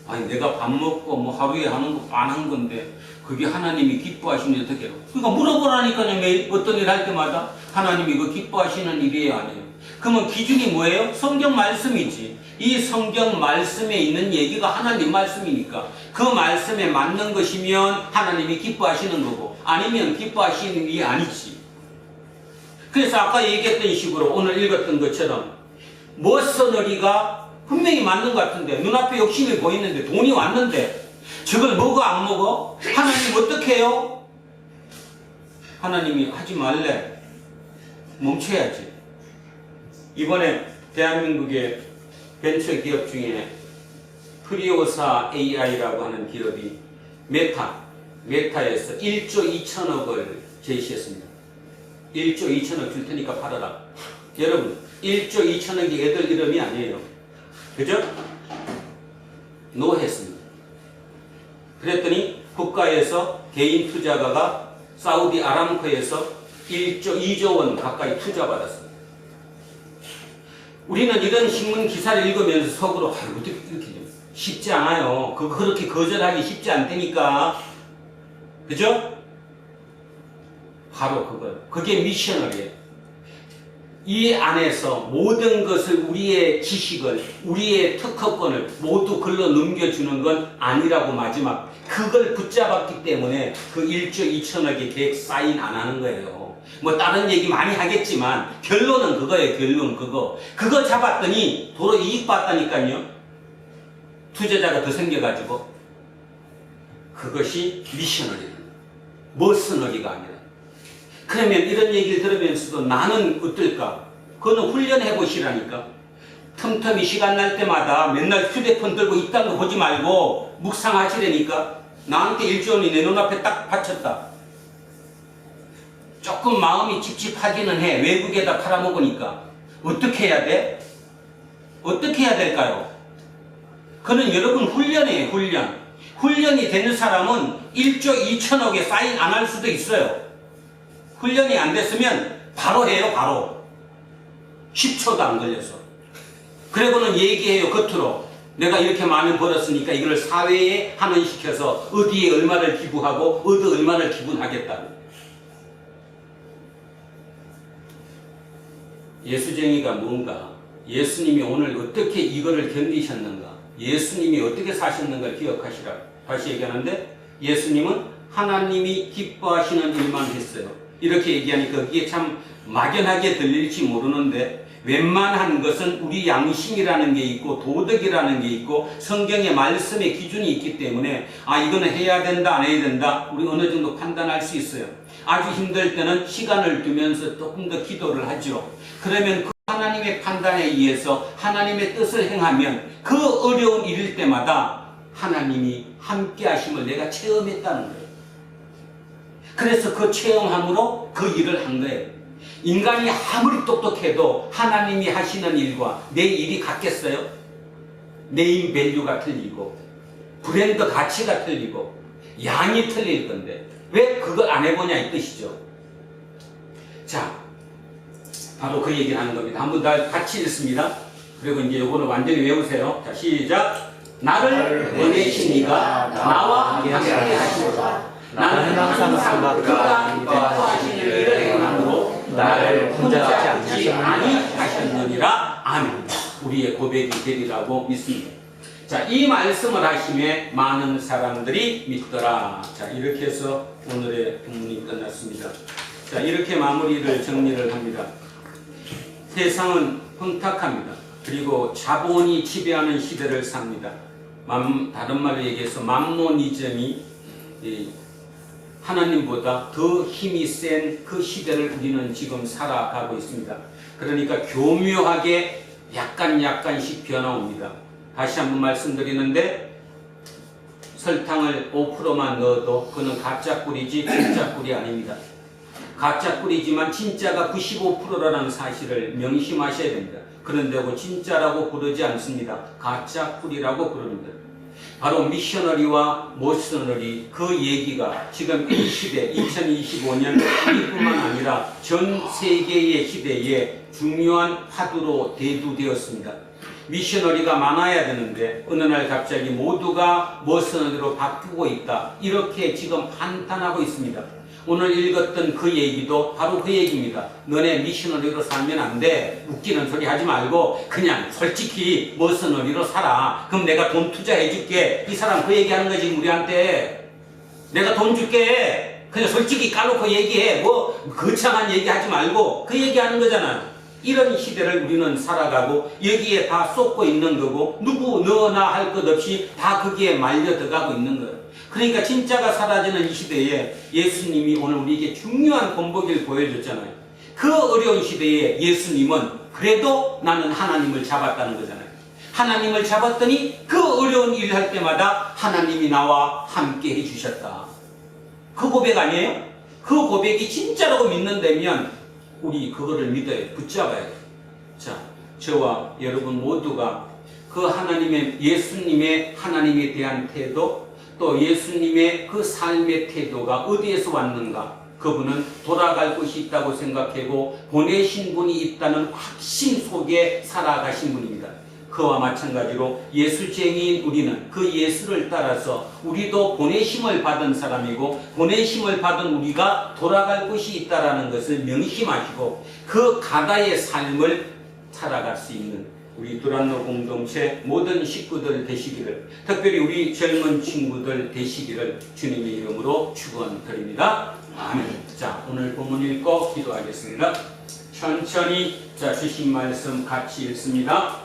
아니 내가 밥 먹고 뭐 하루에 하는 거 안 한 건데 그게 하나님이 기뻐하시면 어떻게 해요? 그러니까 물어보라니까요. 매일 어떤 일 할 때마다 하나님이 이거 기뻐하시는 일이에요 아니에요? 그러면 기준이 뭐예요? 성경 말씀이지. 이 성경 말씀에 있는 얘기가 하나님 말씀이니까 그 말씀에 맞는 것이면 하나님이 기뻐하시는 거고 아니면 기뻐하시는 일이 아니지. 그래서 아까 얘기했던 식으로 오늘 읽었던 것처럼 머서너리가 분명히 맞는 것 같은데 눈앞에 욕심이 보이는데 돈이 왔는데 저걸 먹어 안 먹어? 하나님 어떻게 해요? 하나님이 하지 말래. 멈춰야지. 이번에 대한민국의 벤처기업 중에 프리오사 AI라고 하는 기업이 메타에서 1조 2천억을 제시했습니다. 1조 2천억 줄 테니까 팔아라. 여러분 1조 2천억이 애들 이름이 아니에요. 그죠? 노했습니다. 그랬더니 국가에서 개인 투자가가 사우디 아람코에서 2조 원 가까이 투자받았습니다. 우리는 이런 신문 기사를 읽으면서 속으로 어떻게 이렇게 쉽지 않아요. 그렇게 거절하기 쉽지 않다니까. 그죠? 바로 그거예요. 그게 미셔널이에요. 이 안에서 모든 것을 우리의 지식을 우리의 특허권을 모두 글로 넘겨주는 건 아니라고 마지막 그걸 붙잡았기 때문에 그 1조 2천억의 계획 사인 안 하는 거예요. 뭐 다른 얘기 많이 하겠지만 결론은 그거예요. 결론 그거 잡았더니 도로 이익 봤다니까요. 투자자가 더 생겨가지고 그것이 미셔너리예요. 머스너리가 아니라. 그러면 이런 얘기를 들으면서도 나는 어떨까? 그거는 훈련해 보시라니까. 틈틈이 시간 날 때마다 맨날 휴대폰 들고 이딴 거 보지 말고 묵상하시라니까. 나한테 1조 원이 내 눈앞에 딱 받쳤다. 조금 마음이 찝찝하기는 해. 외국에다 팔아먹으니까. 어떻게 해야 돼? 어떻게 해야 될까요? 그는 여러분 훈련이에요. 훈련이 되는 사람은 1조 2천억에 사인 안 할 수도 있어요. 훈련이 안 됐으면 바로 해요. 바로 10초도 안 걸려서. 그리고는 얘기해요. 겉으로 내가 이렇게 많이 벌었으니까 이걸 사회에 환원시켜서 어디에 얼마를 기부하고 어디 얼마를 기부하겠다고. 예수쟁이가 뭔가, 예수님이 오늘 어떻게 이거를 견디셨는가, 예수님이 어떻게 사셨는가를 기억하시라. 다시 얘기하는데 예수님은 하나님이 기뻐하시는 일만 했어요. 이렇게 얘기하니까 그게 참 막연하게 들릴지 모르는데 웬만한 것은 우리 양심이라는 게 있고 도덕이라는 게 있고 성경의 말씀의 기준이 있기 때문에 이거는 해야 된다 안 해야 된다 우리 어느 정도 판단할 수 있어요. 아주 힘들 때는 시간을 두면서 조금 더 기도를 하죠. 그러면 하나님의 판단에 의해서 하나님의 뜻을 행하면 그 어려운 일일 때마다 하나님이 함께 하심을 내가 체험했다는 거예요. 그래서 그 체험함으로 그 일을 한 거예요. 인간이 아무리 똑똑해도 하나님이 하시는 일과 내 일이 같겠어요? 네임 밸류가 틀리고 브랜드 가치가 틀리고 양이 틀릴 건데 왜 그걸 안 해보냐 이 뜻이죠. 자, 바로 그 얘기를 하는 겁니다. 한번 다 같이 읽습니다. 그리고 이제 요거는 완전히 외우세요. 자, 시작. 나를 보내신 이가 나와 함께 하시도다. 나는 항상 그가 하시는 일을 행함으로 나를 혼자 하지 아니하셨느니라. 아멘. 우리의 고백이 되리라고 믿습니다. 자, 이 말씀을 하심에 많은 사람들이 믿더라. 자, 이렇게 해서 오늘의 본문이 끝났습니다. 자, 이렇게 마무리를 정리를 합니다. 세상은 혼탁합니다. 그리고 자본이 지배하는 시대를 삽니다. 다른 말로 얘기해서 맘모니즘이 하나님보다 더 힘이 센 그 시대를 우리는 지금 살아가고 있습니다. 그러니까 교묘하게 약간씩 변화옵니다. 다시 한번 말씀드리는데 설탕을 5%만 넣어도 그는 가짜 꿀이지 진짜 꿀이 아닙니다. 가짜 꿀이지만 진짜가 95%라는 사실을 명심하셔야 됩니다. 그런데 진짜라고 부르지 않습니다. 가짜 꿀이라고 부릅니다. 바로 미셔너리와 모셔너리 그 얘기가 지금 이 시대 2025년 우리뿐만 아니라 전 세계의 시대에 중요한 화두로 대두되었습니다. 미셔너리가 많아야 되는데 어느 날 갑자기 모두가 모셔너리로 바꾸고 있다. 이렇게 지금 한탄하고 있습니다. 오늘 읽었던 그 얘기도 바로 그 얘기입니다. 너네 미셔너리로 살면 안 돼. 웃기는 소리 하지 말고 그냥 솔직히 미셔너리로 살아. 그럼 내가 돈 투자해 줄게. 이 사람 그 얘기하는 거지 우리한테. 내가 돈 줄게. 그냥 솔직히 까놓고 얘기해. 뭐 거창한 얘기 하지 말고 그 얘기하는 거잖아요. 이런 시대를 우리는 살아가고 여기에 다 쏟고 있는 거고 누구 너나 할 것 없이 다 거기에 말려 들어가고 있는 거예요. 그러니까 진짜가 사라지는 이 시대에 예수님이 오늘 우리에게 중요한 본보기를 보여줬잖아요. 그 어려운 시대에 예수님은 그래도 나는 하나님을 잡았다는 거잖아요. 하나님을 잡았더니 그 어려운 일을 할 때마다 하나님이 나와 함께 해주셨다. 그 고백 아니에요? 그 고백이 진짜라고 믿는다면 우리 그거를 믿어야 붙잡아야 돼요. 자, 저와 여러분 모두가 그 하나님의 예수님의 하나님에 대한 태도 또 예수님의 그 삶의 태도가 어디에서 왔는가? 그분은 돌아갈 곳이 있다고 생각하고 보내신 분이 있다는 확신 속에 살아가신 분입니다. 그와 마찬가지로 예수쟁이인 우리는 그 예수를 따라서 우리도 보내심을 받은 사람이고 보내심을 받은 우리가 돌아갈 곳이 있다는 것을 명심하시고 그 가다의 삶을 살아갈 수 있는 우리 두란노 공동체 모든 식구들 되시기를, 특별히 우리 젊은 친구들 되시기를 주님의 이름으로 축원드립니다. 아멘. 자, 오늘 본문 읽고 기도하겠습니다. 천천히 주신 말씀 같이 읽습니다.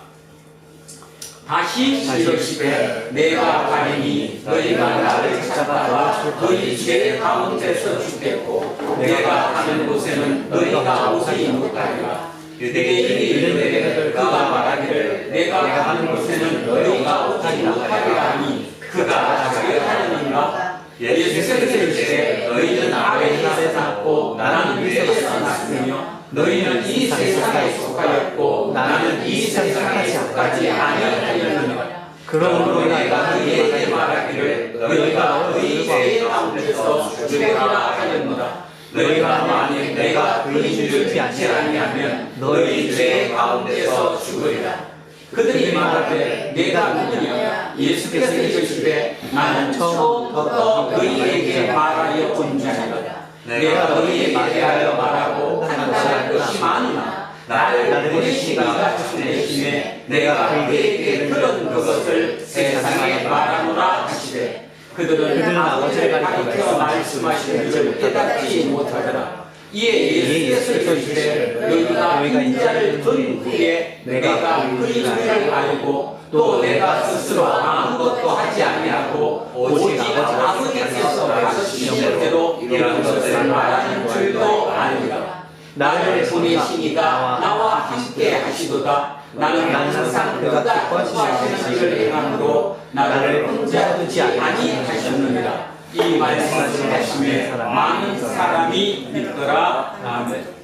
다시 이르시되 내가 가리니 너희가 나를 찾아다가 너희 죄 가운데서 죽겠고 내가 가는 곳에는 너희가 오지 못하리라. 유대인이 이르되 그가 말하기를 내가 가는 곳에는 너희가 오지 못하리라 하니 그가 자기하느니라. 예수께서 이르시되 너희는 아래 햇에 났고 나는 위에서 났으며 너희는 이 세상에 속하였고 나는 이 세상에 속하지 아니하였느니라. 그러므로 내가 너희에게 말하기를 너희가 너희 죄 가운데서 죽으리라 하였노라. 너희가 만일 내가 그인 줄 믿지 아니하면 너희 죄 가운데서 죽으리라. 그들이 말하되 내가 누구냐? 예수께서 이르시되 나는 처음부터 너희에게 말하여 온 자니라. 내가 너희에게 대하여 말하고 판단할 것이 많으나 나를 보내신 이가 대신에 내가 그에게 들은 그것을 세상에 말하노라 하시되 그들은 아버지를 가리켜 말씀하신 것을 깨닫지 못하더라. 이에 예수께서 이르시되 너희가 인자를 든 후에 내가 그인 줄 알고 또 내가 스스로 아무것도 하지 아니하고 오직 아버지께서 가르치신 대로 이런 것을 말하는 줄도 아니라. 나를 보내시니가 나와 함께 하시도다. 나는 항상 그가 기뻐하시는 일을 행함으로 나를 혼자 두지 아니하셨느니라. 이 말씀을 하심에 많은 사람이 믿더라. 아멘.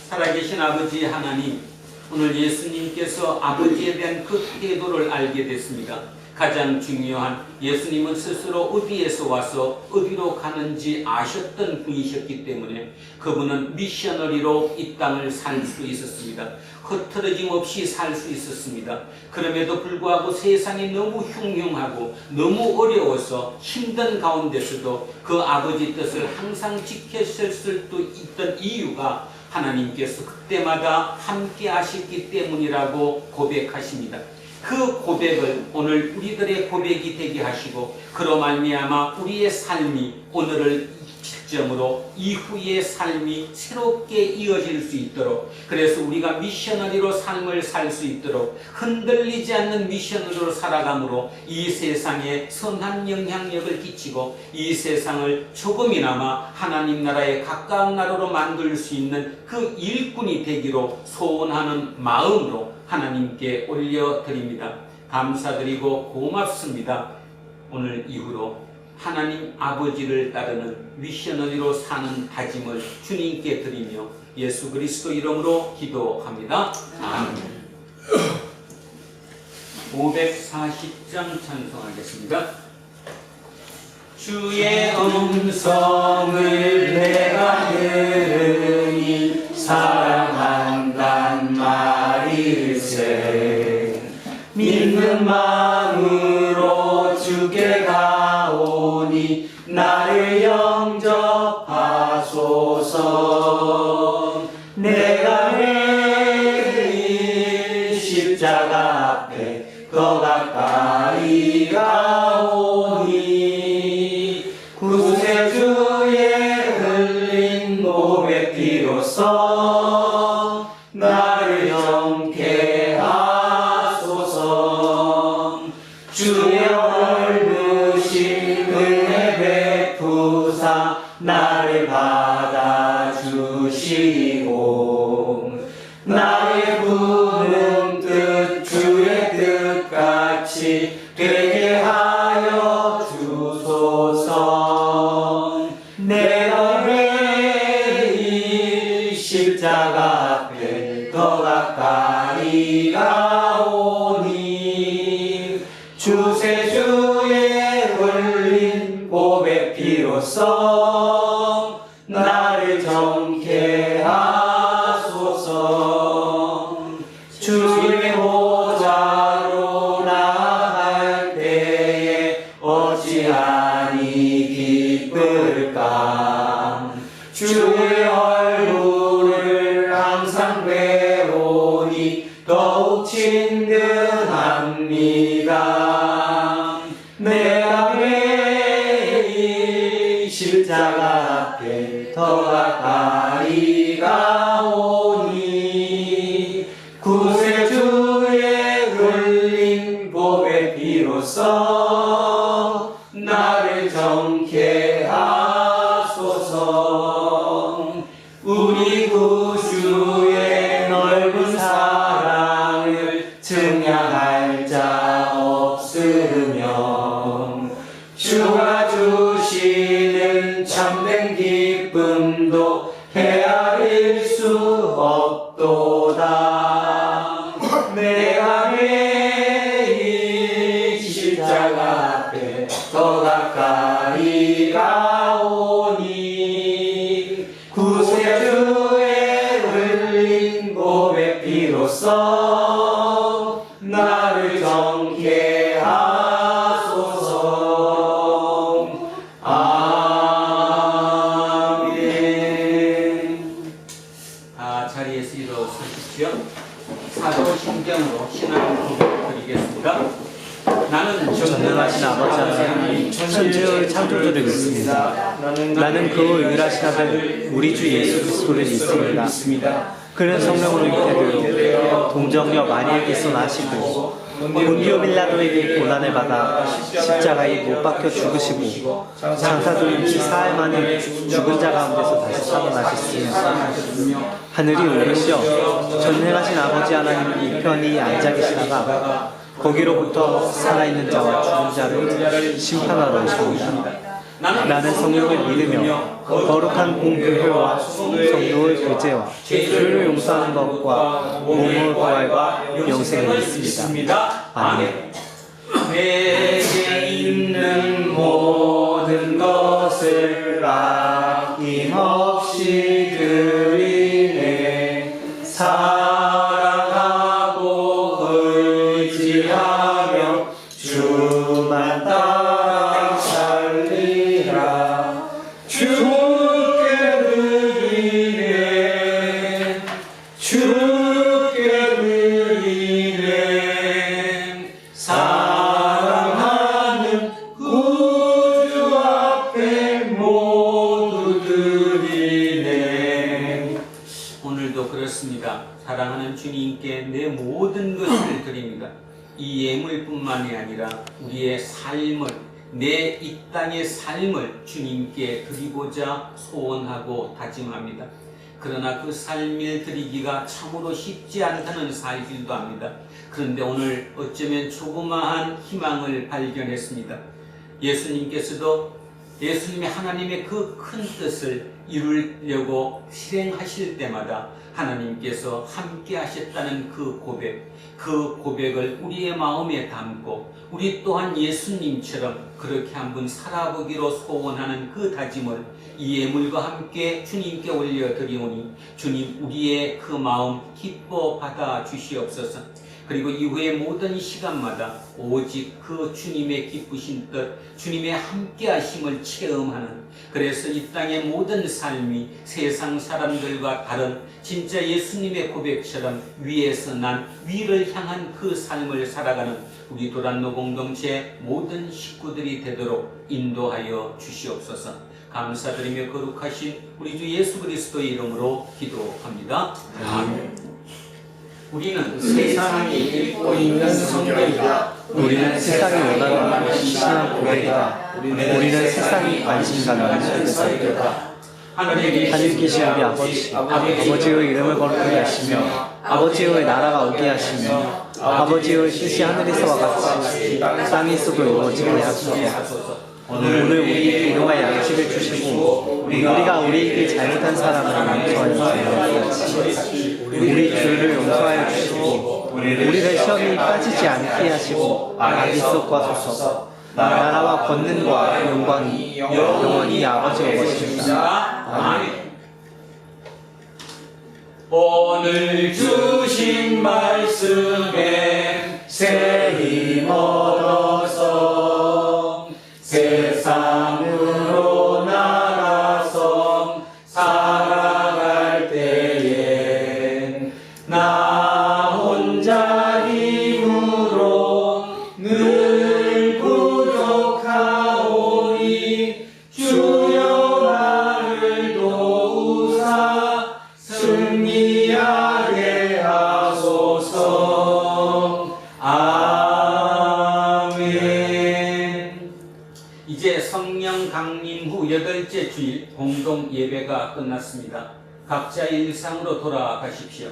살아계신 아버지 하나님, 오늘 예수님께서 아버지에 대한 그 태도를 알게 됐습니다. 가장 중요한, 예수님은 스스로 어디에서 와서 어디로 가는지 아셨던 분이셨기 때문에 그분은 미셔너리로 이 땅을 살 수 있었습니다. 흐트러짐 없이 살 수 있었습니다. 그럼에도 불구하고 세상이 너무 흉흉하고 너무 어려워서 힘든 가운데서도 그 아버지 뜻을 항상 지켰을 수도 있던 이유가 하나님께서 그때마다 함께 하셨기 때문이라고 고백하십니다. 그 고백을 오늘 우리들의 고백이 되게 하시고, 그로 말미암아 우리의 삶이 오늘을 기점으로 이후의 삶이 새롭게 이어질 수 있도록, 그래서 우리가 미셔너리로 삶을 살 수 있도록 흔들리지 않는 미셔너리로 살아감으로 이 세상에 선한 영향력을 끼치고 이 세상을 조금이나마 하나님 나라에 가까운 나라로 만들 수 있는 그 일꾼이 되기로 소원하는 마음으로 하나님께 올려드립니다. 감사드리고 고맙습니다. 오늘 이후로 하나님 아버지를 따르는 미셔너리로 사는 다짐을 주님께 드리며 예수 그리스도 이름으로 기도합니다. 아멘. 540장 찬송하겠습니다. 주의 음성을 내가 들으니 사랑한단 말일세. 믿는 마음으로 주께 가오니 나를 영접하소서. 내가 매일 십자가 앞에 더 가까이 가오니 구세주의 흘린 몸의 피로써 나를 정케 하소서. 주의 넓으신 은혜 베푸사 나를 받아주시고 나의 부른 뜻 주의 뜻같이 되게 하여 주소서. 내가 매일 십자가 앞에 더 가까이 가오니 주세주의 흘린 보배 피로써 나를 정케 하소서. 주의 보좌로 나갈 때에 어찌하니 기쁠까. 주의 얼굴을 항상 배우니 더욱 친근합니다. 내가 매일 십자가 앞에 더 가까이 가오니 구세주의 흘린 보배 피로써 나를 정케 하소서. 우리 구주의 넓은 사랑을 증량할 자 없으며 주가 주시는 참된 기쁨도 헤아릴 수 없도다. 내가 매일 십자가 앞에 더 가까이 가오니 구세주의 흘린 보배 피로써 나를 정케 하소서. 아멘. 자리에서 일어서십시오. 사도신경으로 신앙 고백 드리겠습니다. 나는 전능하신 아버지 하나님 천지의 창조주를 믿습니다. 나는 그 유일하신 아들 우리 주 예수 그리스도를 믿습니다. 그는 성령으로 잉태되어 동정녀 마리아에게서 나시고 본디오 빌라도에게 고난을 받아 십자가에 못 박혀 죽으시고 장사 돌린 지 사흘 만에 죽은 자 가운데서 다시 살아나셨으며 하늘이 오르시어 전능하신 아버지 하나님 우편히 앉아 계시다가 거기로부터 살아있는 자와 죽은 자를 심판하러 오십니다. 나는 성령을 믿으며 거룩한 공교회와 성도의 교제와 죄를 용서하는 것과 몸의 부활과 영생을 믿습니다. 아멘. 내게 있는 모든 것을 아낌없이 드리네. 사랑하고 의지하며 주만 따라 살리라. 주께 드리네. 주께 드리네. 사랑하는 구주 앞에 모두 드리네. 오늘도 그렇습니다. 사랑하는 주님께 내 모든 것을 드립니다. 이 예물뿐만이 아니라 우리의 삶을, 내 이 땅의 삶을 주님께 드리고자 소원하고 다짐합니다. 그러나 그 삶을 드리기가 참으로 쉽지 않다는 사실도 압니다. 그런데 오늘 어쩌면 조그마한 희망을 발견했습니다. 예수님의 하나님의 그 큰 뜻을 이루려고 실행하실 때마다 하나님께서 함께 하셨다는 그 고백을 우리의 마음에 담고 우리 또한 예수님처럼 그렇게 한번 살아보기로 소원하는 그 다짐을 이 예물과 함께 주님께 올려드리오니 주님 우리의 그 마음 기뻐 받아 주시옵소서. 그리고 이후의 모든 시간마다 오직 그 주님의 기쁘신 뜻, 주님의 함께 하심을 체험하는, 그래서 이 땅의 모든 삶이 세상 사람들과 다른 진짜 예수님의 고백처럼 위에서 난 위를 향한 그 삶을 살아가는 우리 도란노 공동체 모든 식구들이 되도록 인도하여 주시옵소서. 감사드리며 거룩하신 우리 주 예수 그리스도의 이름으로 기도합니다. 아멘. 우리는 세상이 읽고 있는 성경이다. 우리는 세상이 원하는 신앙 고백이다. 우리는 세상이 관심 가는 설교다. 하늘 계신 우리 아버지의 이름을 거룩하게 하시며 아버지의 나라가 오게 하시며 아버지의 뜻이 하늘에서와 같이 땅에서도 이루어지게 하소서. 오늘 우리에게 일용할 양식을 주시고 우리가 우리에게 잘못한 사람을 용서하여 주시옵소서. 우리 죄를 용서하여 주시고 우리를 시험에 빠지지 않게 하시고 악의 썩과 소서. 나라와 권능과 영광이 영원히 아버지의 것입니다. 아멘. 오늘 주신 말씀에 새 힘 얻어서 세상으로 나가서 살아갈 때엔 나 혼자 힘으로 늘 부족하오니 주여 나를 도우사 승리하게 하소서. 아멘. 이제 성령 강림 후 8째 주일 공동 예배가 끝났습니다. 각자의 일상으로 돌아가십시오.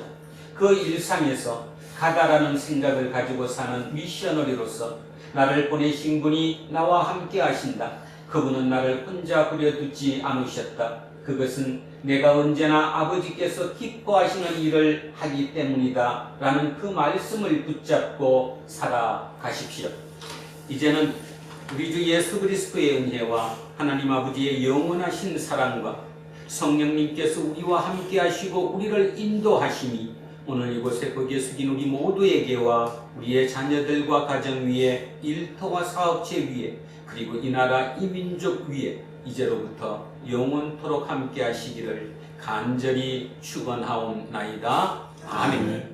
그 일상에서 가다라는 생각을 가지고 사는 미셔너리로서 나를 보내신 분이 나와 함께 하신다. 그분은 나를 혼자 버려두지 않으셨다. 그것은 내가 언제나 아버지께서 기뻐하시는 일을 하기 때문이다 라는 그 말씀을 붙잡고 살아가십시오. 이제는 우리 주 예수 그리스도의 은혜와 하나님 아버지의 영원하신 사랑과 성령님께서 우리와 함께 하시고 우리를 인도하시니 오늘 이곳에 거기에 숙인 우리 모두에게와 우리의 자녀들과 가정 위에, 일터와 사업체 위에, 그리고 이 나라 이 민족 위에 이제로부터 영원토록 함께 하시기를 간절히 축원하옵나이다. 아멘.